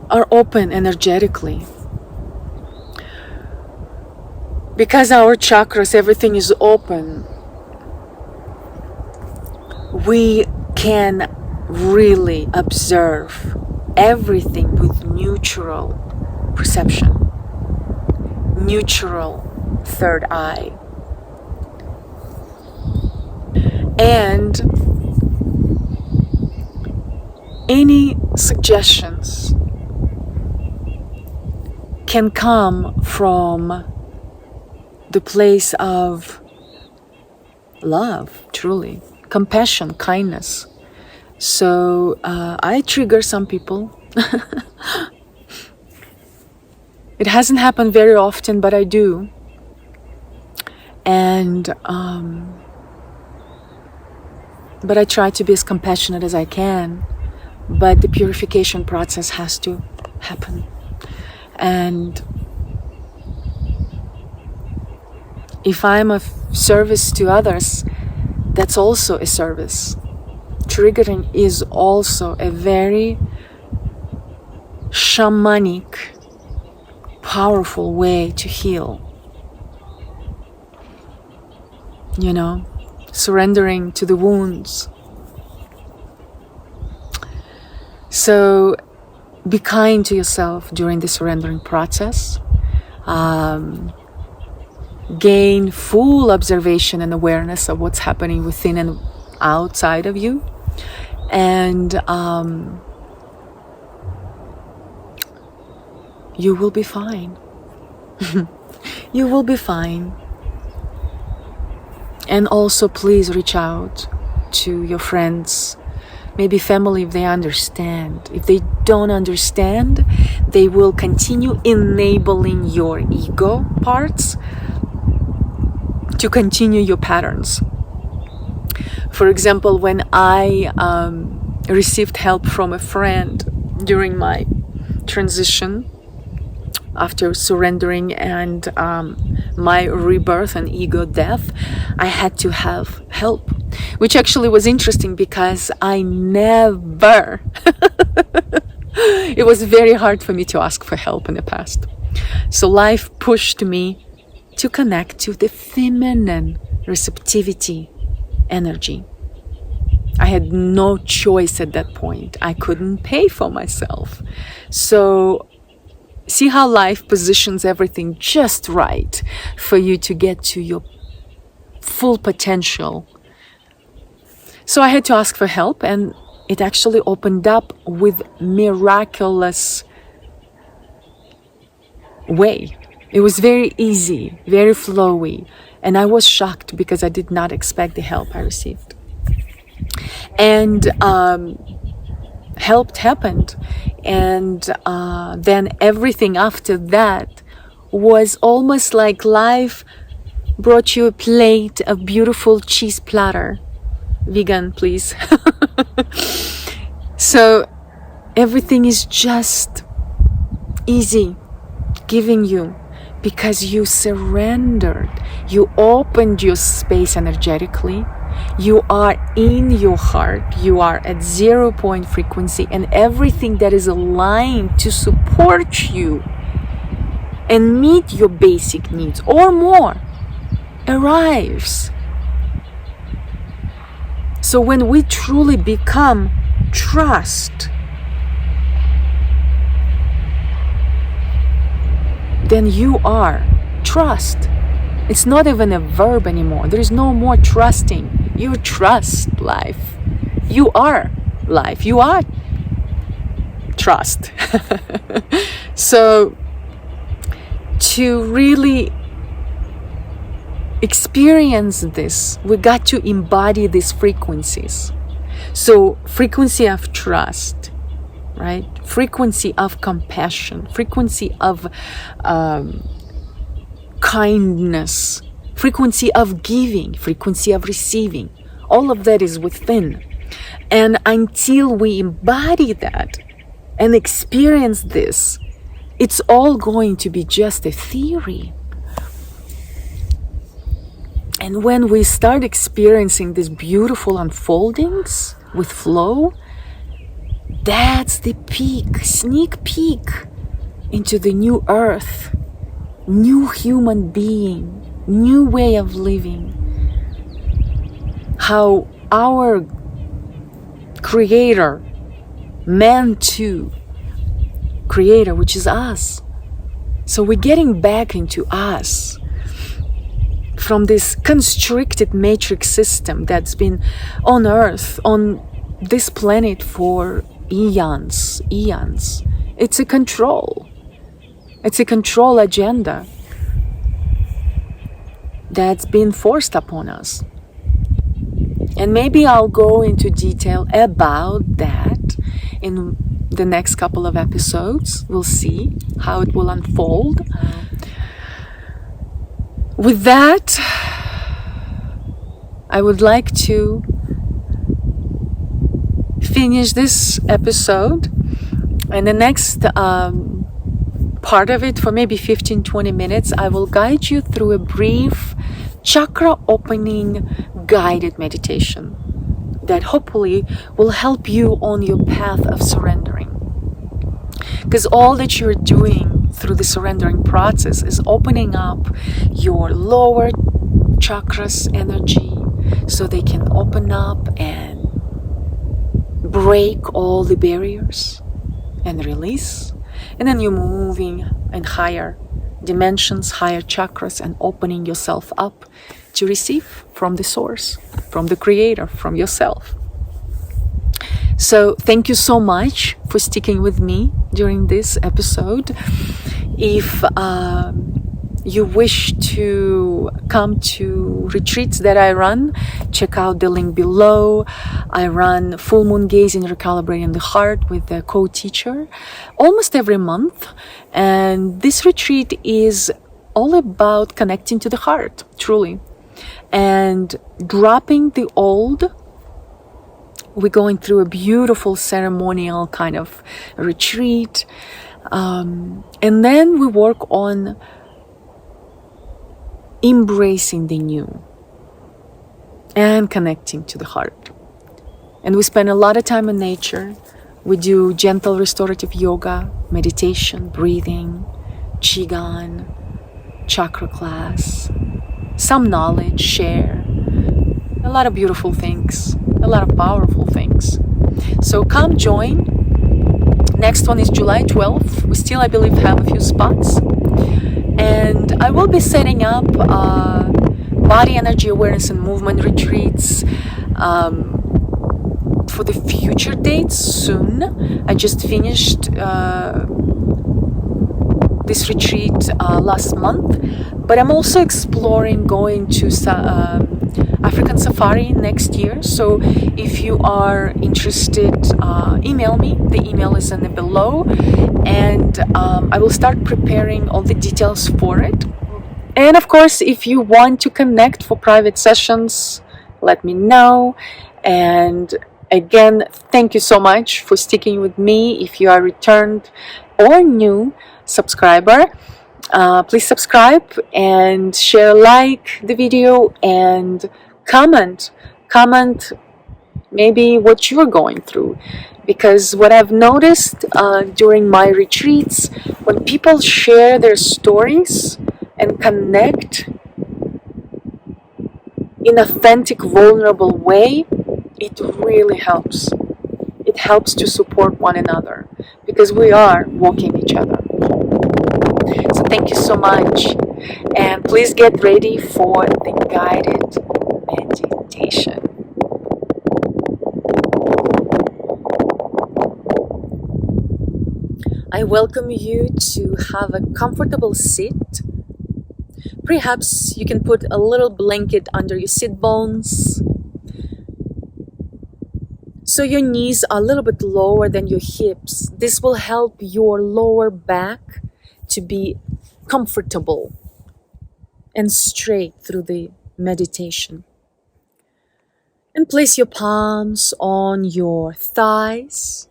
S1: are open energetically, because our chakras, everything is open, we can really observe everything with neutral perception, neutral third eye. And any suggestions can come from the place of love, truly, compassion, kindness. So I trigger some people. It hasn't happened very often, but I do. And but I try to be as compassionate as I can. But the purification process has to happen. And if I'm of service to others, that's also a service. Triggering is also a very shamanic, powerful way to heal. You know, surrendering to the wounds. So be kind to yourself during the surrendering process. Gain full observation and awareness of what's happening within and outside of you. And you will be fine. You will be fine. And also please reach out to your friends, maybe family if they understand. If they don't understand, they will continue enabling your ego parts to continue your patterns. For example, when I received help from a friend during my transition after surrendering and my rebirth and ego death, I had to have help, which actually was interesting because I never it was very hard for me to ask for help in the past. So life pushed me to connect to the feminine receptivity energy. I had no choice at that point. I couldn't pay for myself. So see how life positions everything just right for you to get to your full potential. So I had to ask for help, and it actually opened up with miraculous way. It was very easy, very flowy, and I was shocked because I did not expect the help I received. And help happened, and then everything after that was almost like life brought you a plate of beautiful cheese platter. Vegan, please. So everything is just easy giving you, because you surrendered, you opened your space energetically, you are in your heart, you are at 0 point frequency, and everything that is aligned to support you and meet your basic needs or more arrives. So when we truly become trust, then you are trust. It's not even a verb anymore. There is no more trusting. You trust life. You are life. You are trust. So to really experience this, we got to embody these frequencies. So frequency of trust, right? Frequency of compassion, frequency of kindness, frequency of giving, frequency of receiving. All of that is within. And until we embody that and experience this, it's all going to be just a theory. And when we start experiencing these beautiful unfoldings with flow, that's the peak, sneak peek into the new earth, new human being, new way of living. How our creator meant to creator, which is us. So we're getting back into us from this constricted matrix system that's been on earth, on this planet for eons. It's a control agenda that's been forced upon us. And maybe I'll go into detail about that in the next couple of episodes. We'll see how it will unfold. With that, I would like to finish this episode, and the next part of it, for maybe 15-20 minutes, I will guide you through a brief chakra opening guided meditation that hopefully will help you on your path of surrendering. Because all that you're doing through the surrendering process is opening up your lower chakras energy so they can open up and break all the barriers and release. And then you're moving in higher dimensions, higher chakras, and opening yourself up to receive from the source, from the creator, from yourself. So thank you so much for sticking with me during this episode. If you wish to come to retreats that I run, check out the link below. I run Full Moon Gaze in Recalibrating the Heart with the co-teacher almost every month. And this retreat is all about connecting to the heart, truly, and dropping the old. We're going through a beautiful ceremonial kind of retreat. And then we work on embracing the new and connecting to the heart. And we spend a lot of time in nature. We do gentle restorative yoga, meditation, breathing, qigong, chakra class, some knowledge, share, a lot of beautiful things, a lot of powerful things. So come join. Next one is July 12th. We still, I believe, have a few spots. And I will be setting up body energy awareness and movement retreats for the future dates soon. I just finished this retreat last month, but I'm also exploring going to African Safari next year. So if you are interested, email me. The email is in the below, and I will start preparing all the details for it. And of course, if you want to connect for private sessions, let me know. And again, thank you so much for sticking with me. If you are returned or new subscriber, please subscribe and share, like the video, and comment maybe what you're going through. Because what I've noticed during my retreats, when people share their stories and connect in authentic, vulnerable way, it really helps. It helps to support one another, because we are walking each other. So thank you so much, and please get ready for the guided meditation. I welcome you to have a comfortable seat. Perhaps you can put a little blanket under your sit bones, so your knees are a little bit lower than your hips. This will help your lower back to be comfortable and straight through the meditation. And place your palms on your thighs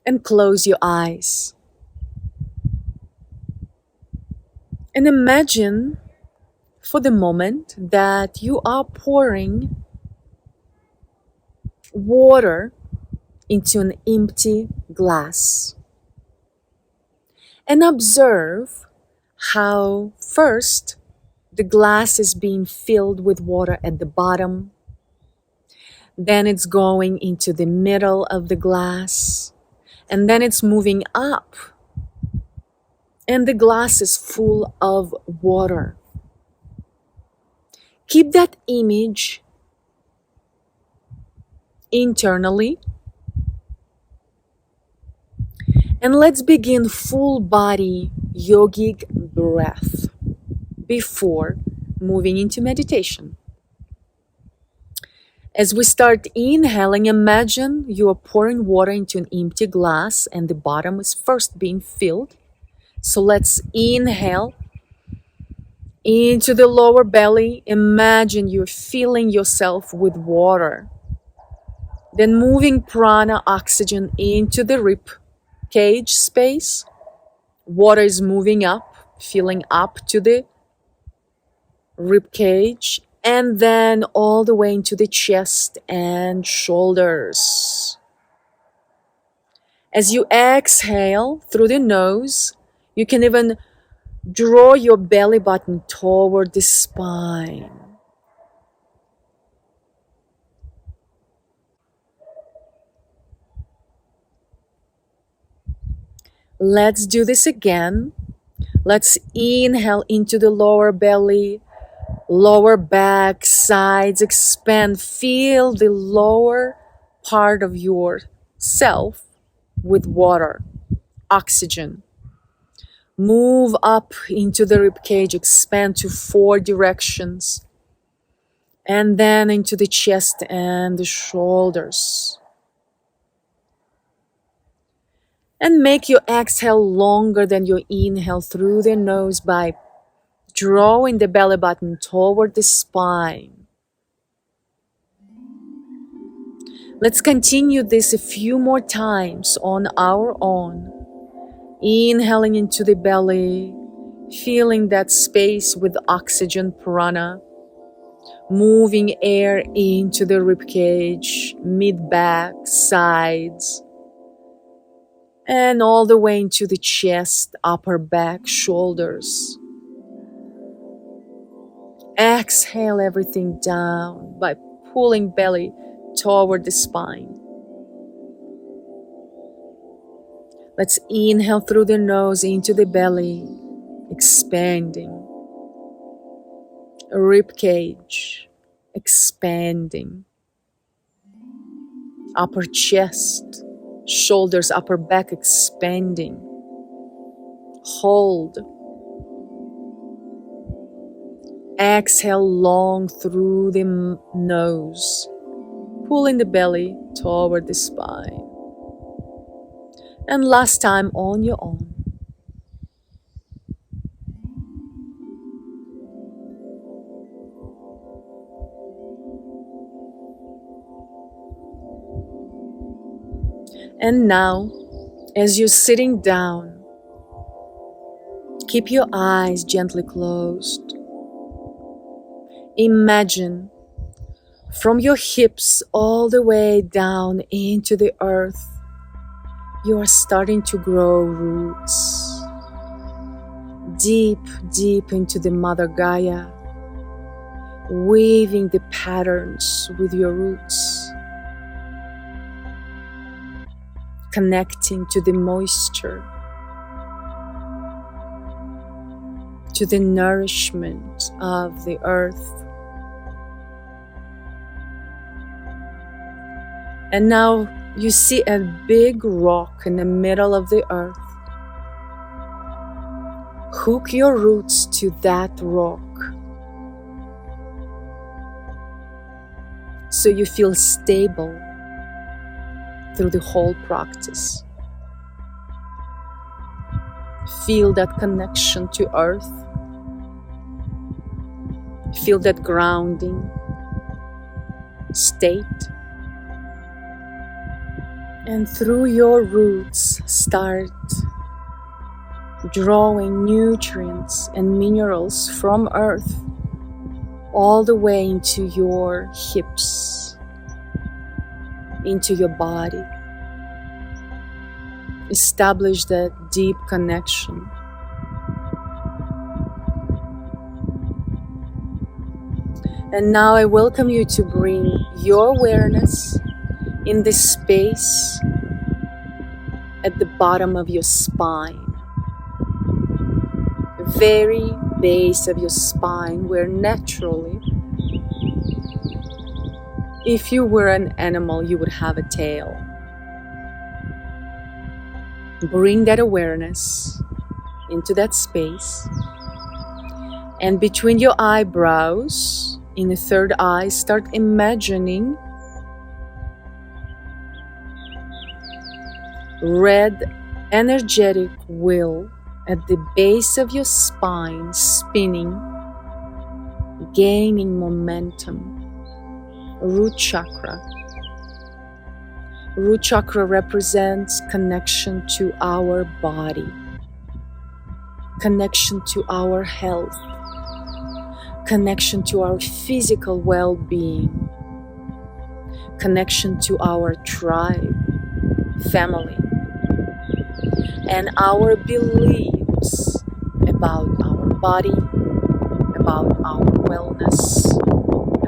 S1: and close your eyes. And imagine for the moment that you are pouring water into an empty glass. And observe how first the glass is being filled with water at the bottom. Then it's going into the middle of the glass. And then it's moving up. And the glass is full of water. Keep that image internally. And let's begin full body yogic breath before moving into meditation. As we start inhaling, imagine you are pouring water into an empty glass and the bottom is first being filled. So let's inhale into the lower belly. Imagine you're filling yourself with water. Then moving prana, oxygen, into the rib cage space. Water is moving up, filling up to the rib cage, and then all the way into the chest and shoulders. As you exhale through the nose, you can even draw your belly button toward the spine. Let's do this again. Let's inhale into the lower belly, lower back, sides expand. Fill the lower part of yourself with water, oxygen. Move up into the ribcage, expand to 4 directions. And then into the chest and the shoulders. And make your exhale longer than your inhale through the nose by drawing the belly button toward the spine. Let's continue this a few more times on our own. Inhaling into the belly, feeling that space with oxygen prana. Moving air into the ribcage, mid-back, sides. And all the way into the chest, upper back, shoulders. Exhale everything down by pulling belly toward the spine. Let's inhale through the nose into the belly, expanding. Ribcage, expanding. Upper chest, shoulders, upper back, expanding. Hold. Exhale long through the nose, pulling the belly toward the spine. And last time on your own. And now, as you're sitting down, keep your eyes gently closed. Imagine from your hips all the way down into the earth, you are starting to grow roots. Deep, deep into the Mother Gaia, weaving the patterns with your roots. Connecting to the moisture, to the nourishment of the earth. And now you see a big rock in the middle of the earth. Hook your roots to that rock so you feel stable through the whole practice. Feel that connection to earth. Feel that grounding state. And through your roots, start drawing nutrients and minerals from earth all the way into your hips, into your body. Establish that deep connection. And now I welcome you to bring your awareness in the space at the bottom of your spine. Very base of your spine, where naturally, if you were an animal, you would have a tail. Bring that awareness into that space. And between your eyebrows, in the third eye, start imagining red energetic wheel at the base of your spine, spinning, gaining momentum. Root chakra. Root chakra represents connection to our body, connection to our health, connection to our physical well-being, connection to our tribe, family, and our beliefs about our body, about our wellness,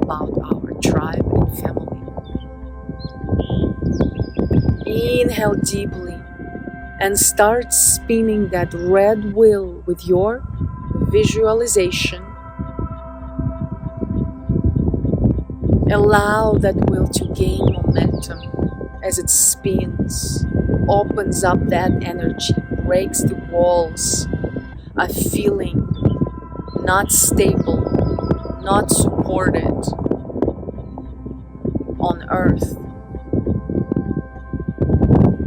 S1: about our tribe and family. Inhale deeply and start spinning that red wheel with your visualization. Allow that wheel to gain momentum as it spins, opens up that energy, breaks the walls of feeling not stable, not supported on earth.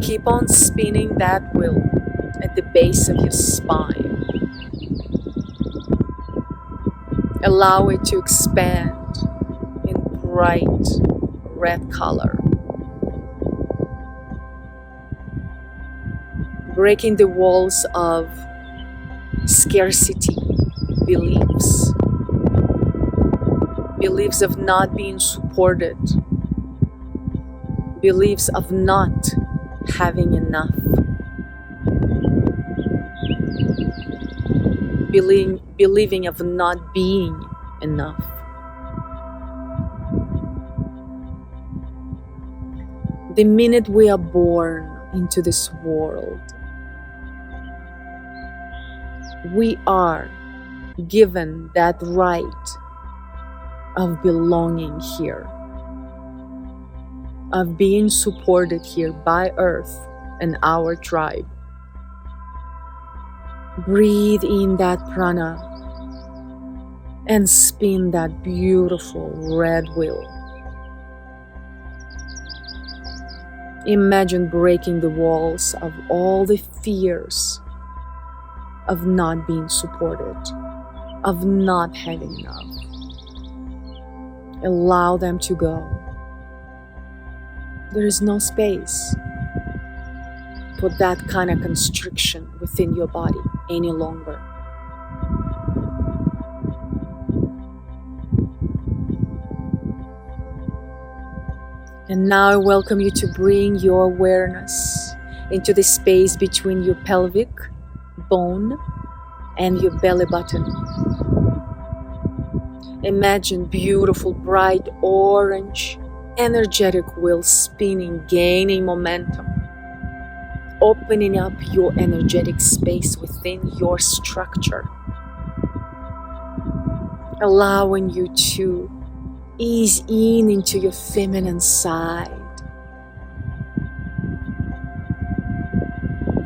S1: Keep on spinning that wheel at the base of your spine. Allow it to expand in bright red color. Breaking the walls of scarcity beliefs. Beliefs of not being supported. Beliefs of not having enough. Believing of not being enough. The minute we are born into this world, we are given that right of belonging here, of being supported here by Earth and our tribe. Breathe in that prana and spin that beautiful red wheel. Imagine breaking the walls of all the fears of not being supported, of not having enough. Allow them to go. There is no space for that kind of constriction within your body any longer. And now I welcome you to bring your awareness into the space between your pelvic bone and your belly button. Imagine beautiful, bright, orange, energetic wheels spinning, gaining momentum, opening up your energetic space within your structure, allowing you to ease in into your feminine side.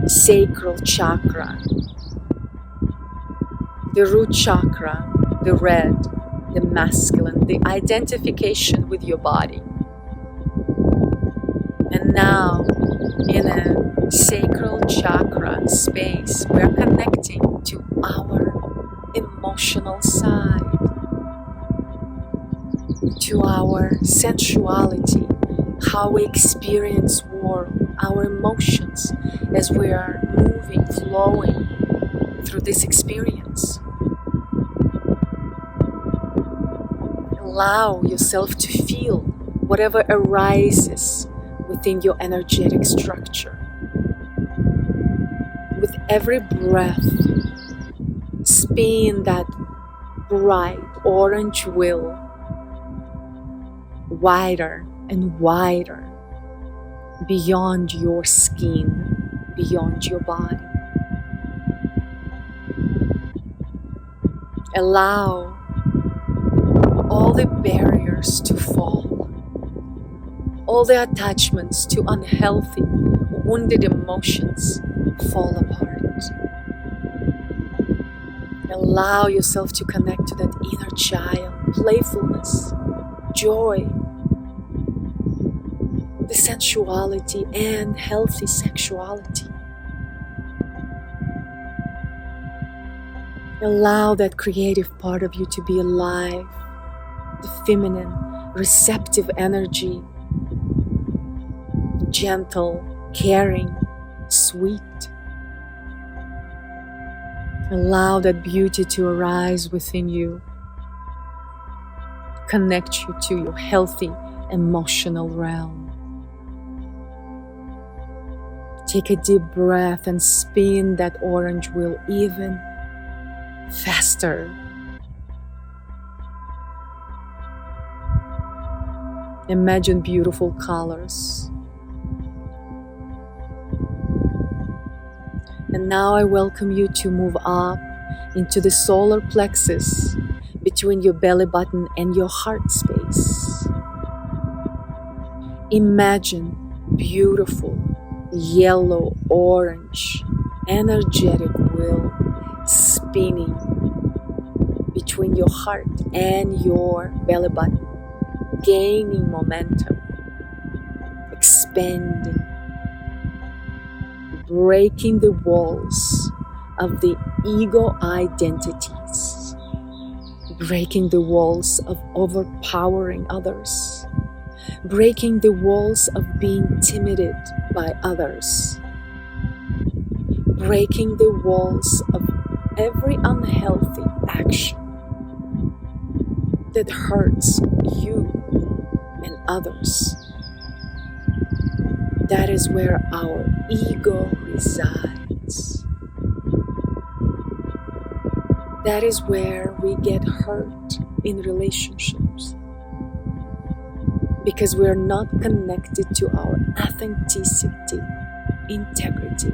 S1: Sacral chakra, the root chakra, the red, the masculine, the identification with your body. And now, in a sacral chakra space, we are connecting to our emotional side, to our sensuality, how we experience world, our emotions as we are moving, flowing through this experience. Allow yourself to feel whatever arises within your energetic structure. With every breath, spin that bright orange wheel wider and wider beyond your skin, beyond your body. Allow all the barriers to fall, all the attachments to unhealthy, wounded emotions fall apart. Allow yourself to connect to that inner child, playfulness, joy, the sensuality and healthy sexuality. Allow that creative part of you to be alive, the feminine, receptive energy, gentle, caring, sweet. Allow that beauty to arise within you, connect you to your healthy emotional realm. Take a deep breath and spin that orange wheel even faster. Imagine beautiful colors. And now I welcome you to move up into the solar plexus between your belly button and your heart space. Imagine beautiful yellow, orange, energetic wheel spinning between your heart and your belly button, gaining momentum, expanding, breaking the walls of the ego identities, breaking the walls of overpowering others, breaking the walls of being intimidated by others, breaking the walls of every unhealthy action that hurts you and others. That is where our ego resides. That is where we get hurt in relationships, because we are not connected to our authenticity, integrity.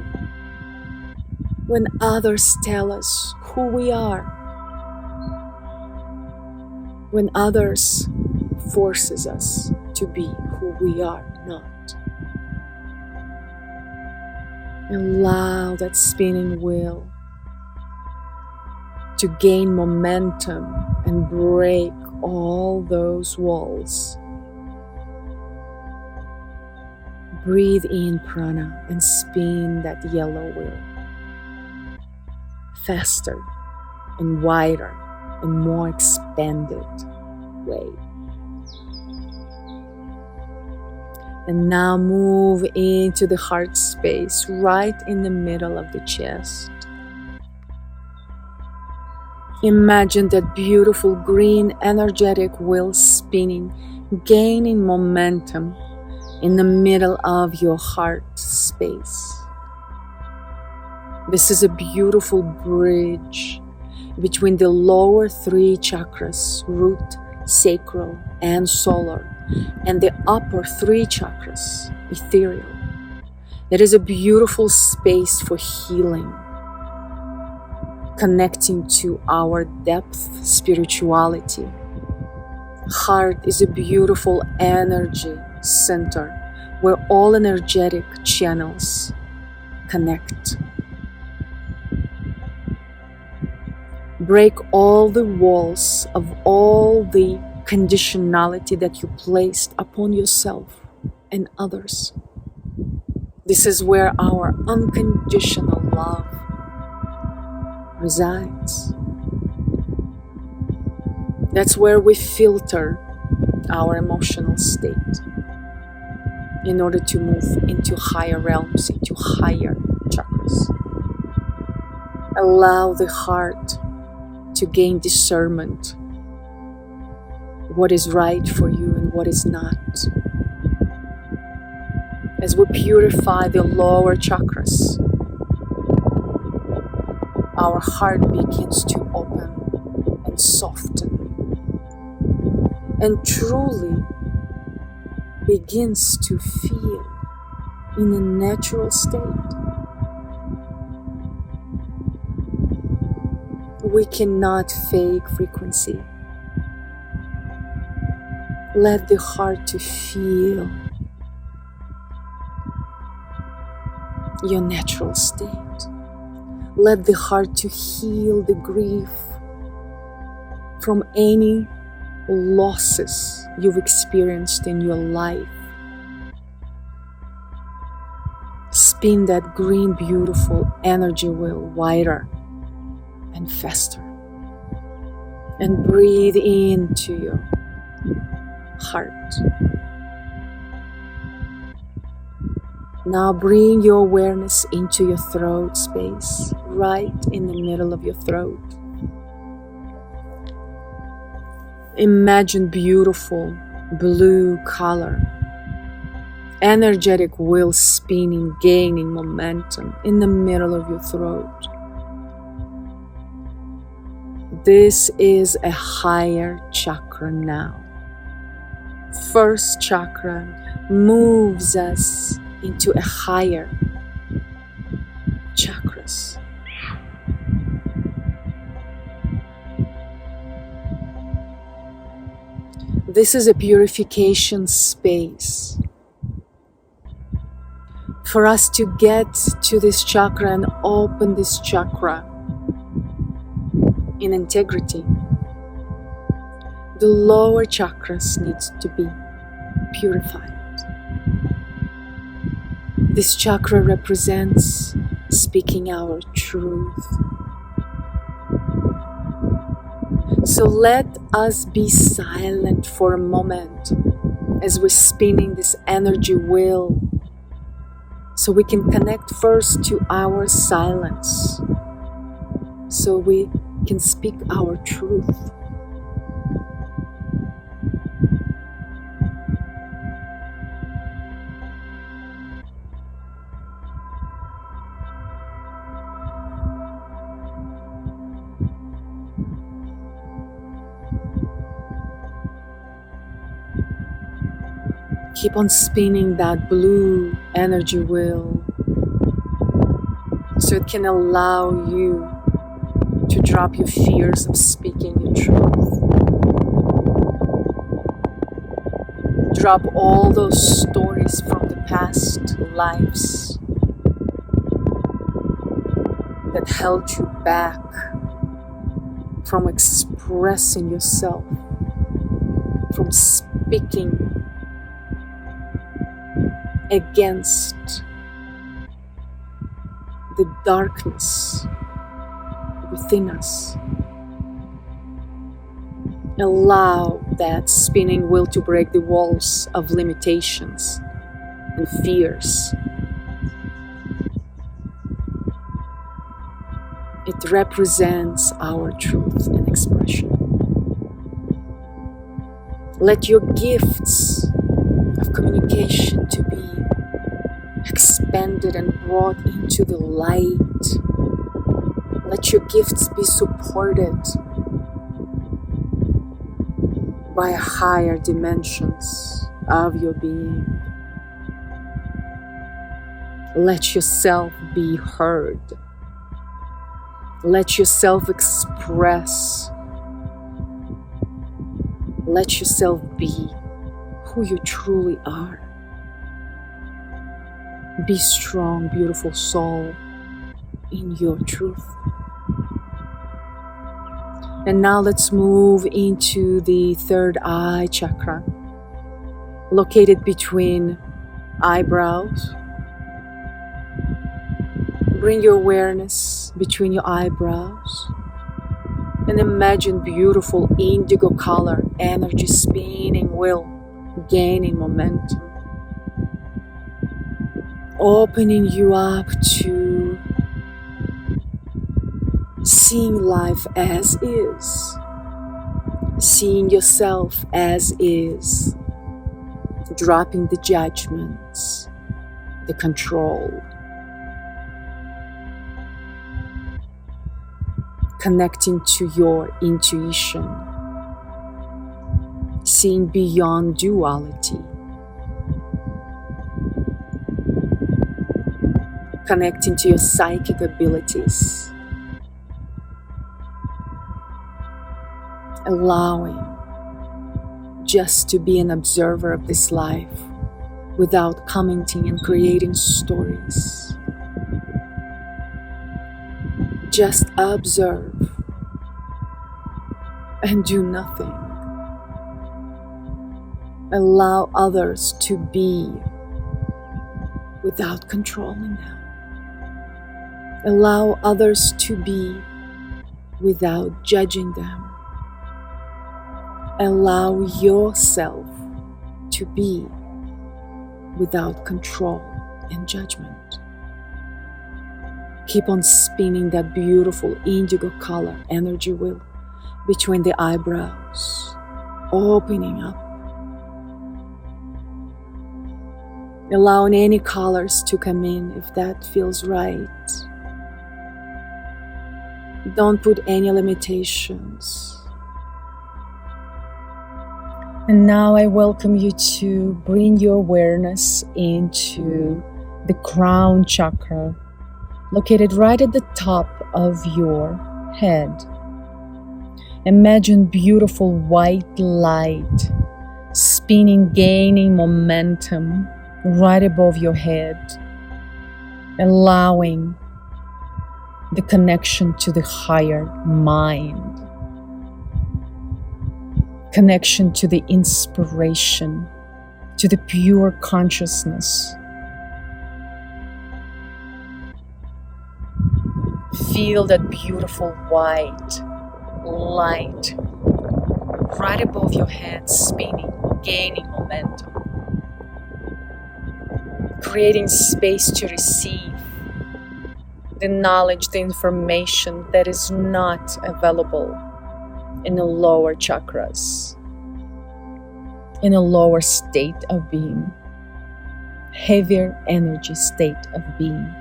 S1: When others tell us who we are, when others forces us to be who we are not. Allow that spinning wheel to gain momentum and break all those walls. Breathe in prana and spin that yellow wheel faster and wider and more expanded way. And now move into the heart space right in the middle of the chest. Imagine that beautiful green energetic wheel spinning, gaining momentum in the middle of your heart space. This is a beautiful bridge between the lower three chakras, root, sacral, and solar, and the upper three chakras, ethereal. It is a beautiful space for healing, connecting to our depth spirituality. Heart is a beautiful energy center where all energetic channels connect. Break all the walls of all the conditionality that you placed upon yourself and others. This is where our unconditional love resides. That's where we filter our emotional state in order to move into higher realms, into higher chakras. Allow the heart to gain discernment, what is right for you and what is not. As we purify the lower chakras, our heart begins to open and soften and truly begins to feel in a natural state. We cannot fake frequency. Let the heart to feel your natural state. Let the heart to heal the grief from any losses you've experienced in your life. Spin that green, beautiful energy wheel wider and faster. And breathe into your heart. Now bring your awareness into your throat space, right in the middle of your throat. Imagine beautiful blue color, energetic wheel spinning, gaining momentum in the middle of your throat. This is a higher chakra now. First chakra moves us into a higher chakras. This is a purification space for us to get to this chakra and open this chakra in integrity. The lower chakras need to be purified. This chakra represents speaking our truth. So let us be silent for a moment as we're spinning this energy wheel, so we can connect first to our silence, so we can speak our truth. Keep on spinning that blue energy wheel so it can allow you to drop your fears of speaking your truth. Drop all those stories from the past lives that held you back from expressing yourself, from speaking against the darkness within us. Allow that spinning wheel to break the walls of limitations and fears. It represents our truth and expression. Let your gifts of communication to be expanded and brought into the light. Let your gifts be supported by higher dimensions of your being. Let yourself be heard. Let yourself express. Let yourself be who you truly are. Be strong, beautiful soul in your truth. And now let's move into the third eye chakra, located between eyebrows. Bring your awareness between your eyebrows and imagine beautiful indigo color energy spinning wheel, gaining momentum, opening you up to seeing life as is, seeing yourself as is, dropping the judgments, the control, connecting to your intuition, seeing beyond duality, connecting to your psychic abilities, allowing just to be an observer of this life without commenting and creating stories. Just observe and do nothing. Allow others to be without controlling them. Allow others to be without judging them. Allow yourself to be without control and judgment. Keep on spinning that beautiful indigo color energy wheel between the eyebrows, opening up, allowing any colors to come in if that feels right. Don't put any limitations. And now I welcome you to bring your awareness into the Crown Chakra, located right at the top of your head. Imagine beautiful white light spinning, gaining momentum right above your head, allowing the connection to the higher mind. connection to the inspiration, to the pure consciousness. Feel that beautiful white light right above your head, spinning, gaining momentum, creating space to receive the knowledge, the information that is not available in the lower chakras, in a lower state of being, heavier energy state of being.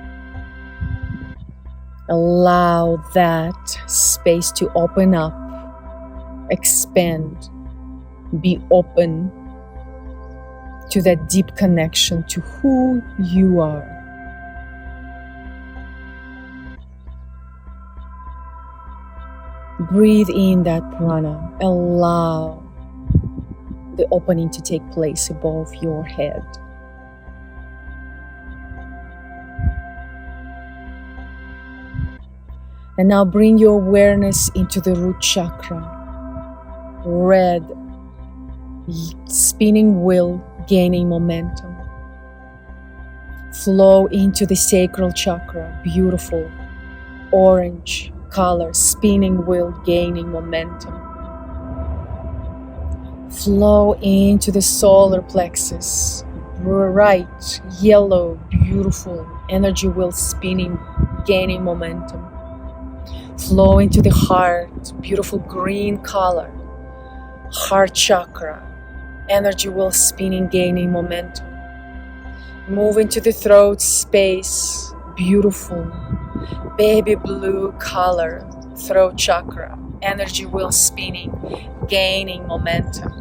S1: Allow that space to open up, expand, be open to that deep connection to who you are. Breathe in that prana. Allow the opening to take place above your head. And now bring your awareness into the root chakra. Red, spinning wheel, gaining momentum. Flow into the sacral chakra. Beautiful, orange color, spinning wheel, gaining momentum. Flow into the solar plexus. Bright, yellow, beautiful, energy wheel spinning, gaining momentum. Flow into the heart, beautiful green color, heart chakra, energy wheel spinning, gaining momentum. Move into the throat space, beautiful, baby blue color, throat chakra, energy wheel spinning, gaining momentum.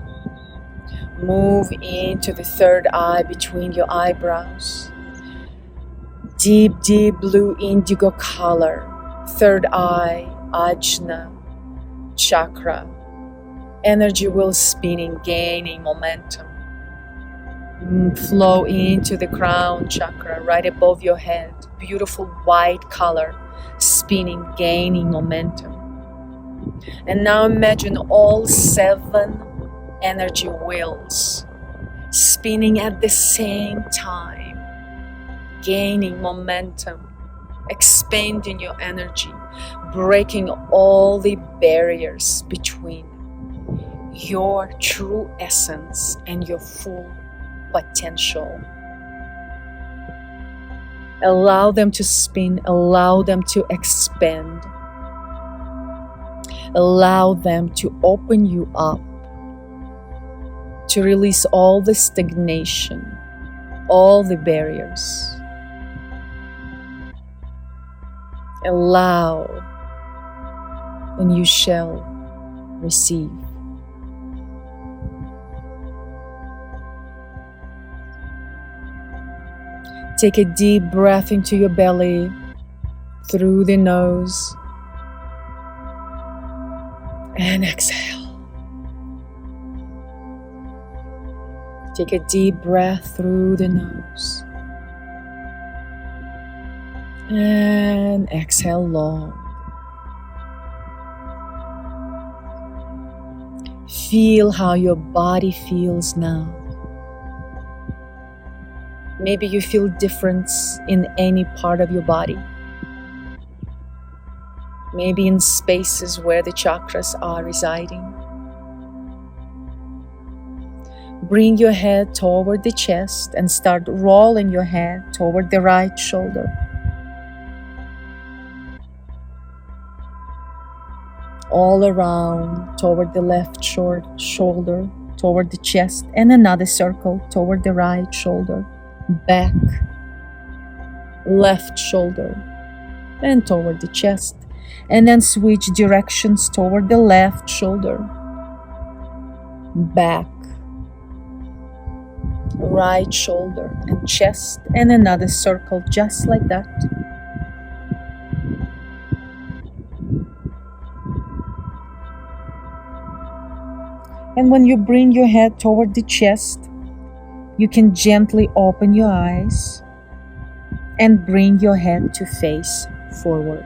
S1: Move into the third eye between your eyebrows, deep, deep blue indigo color, third eye, Ajna chakra, energy wheel spinning, gaining momentum. Flow into the crown chakra right above your head, beautiful white color, spinning, gaining momentum. And now imagine all 7 energy wheels spinning at the same time, gaining momentum, expanding your energy, breaking all the barriers between your true essence and your full potential. Allow them to spin, allow them to expand, allow them to open you up, to release all the stagnation, all the barriers. Allow, and you shall receive. Take a deep breath into your belly, through the nose, and exhale. Take a deep breath through the nose, and exhale long. Feel how your body feels now. Maybe you feel difference in any part of your body. Maybe in spaces where the chakras are residing. Bring your head toward the chest and start rolling your head toward the right shoulder. All around toward the left shoulder, toward the chest, and another circle toward the right shoulder. Back, left shoulder, and toward the chest, and then switch directions toward the left shoulder, back, right shoulder and chest, and another circle just like that. And when you bring your head toward the chest, you can gently open your eyes and bring your head to face forward.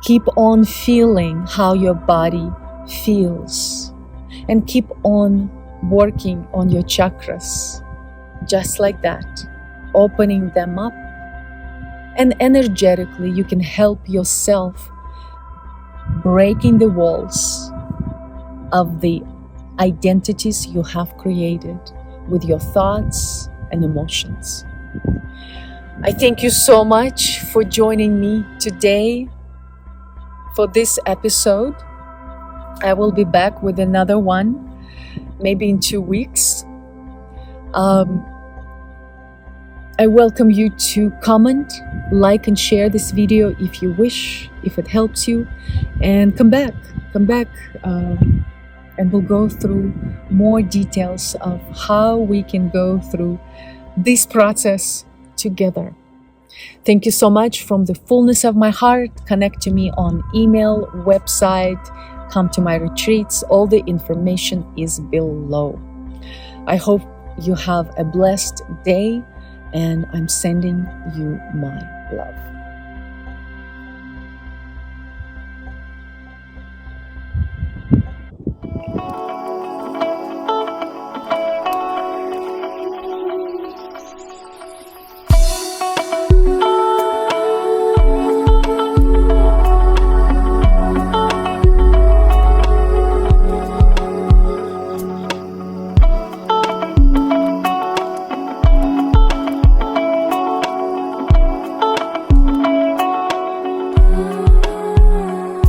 S1: Keep on feeling how your body feels, and keep on working on your chakras, just like that, opening them up. And energetically, you can help yourself breaking the walls of the identities you have created with your thoughts and emotions. I thank you so much for joining me today for this episode. I will be back with another one, maybe in 2 weeks. I welcome you to comment, like, and share this video if you wish, if it helps you, and come back, and we'll go through more details of how we can go through this process together. Thank you so much from the fullness of my heart. Connect to me on email, website, come to my retreats. All the information is below. I hope you have a blessed day, and I'm sending you my love.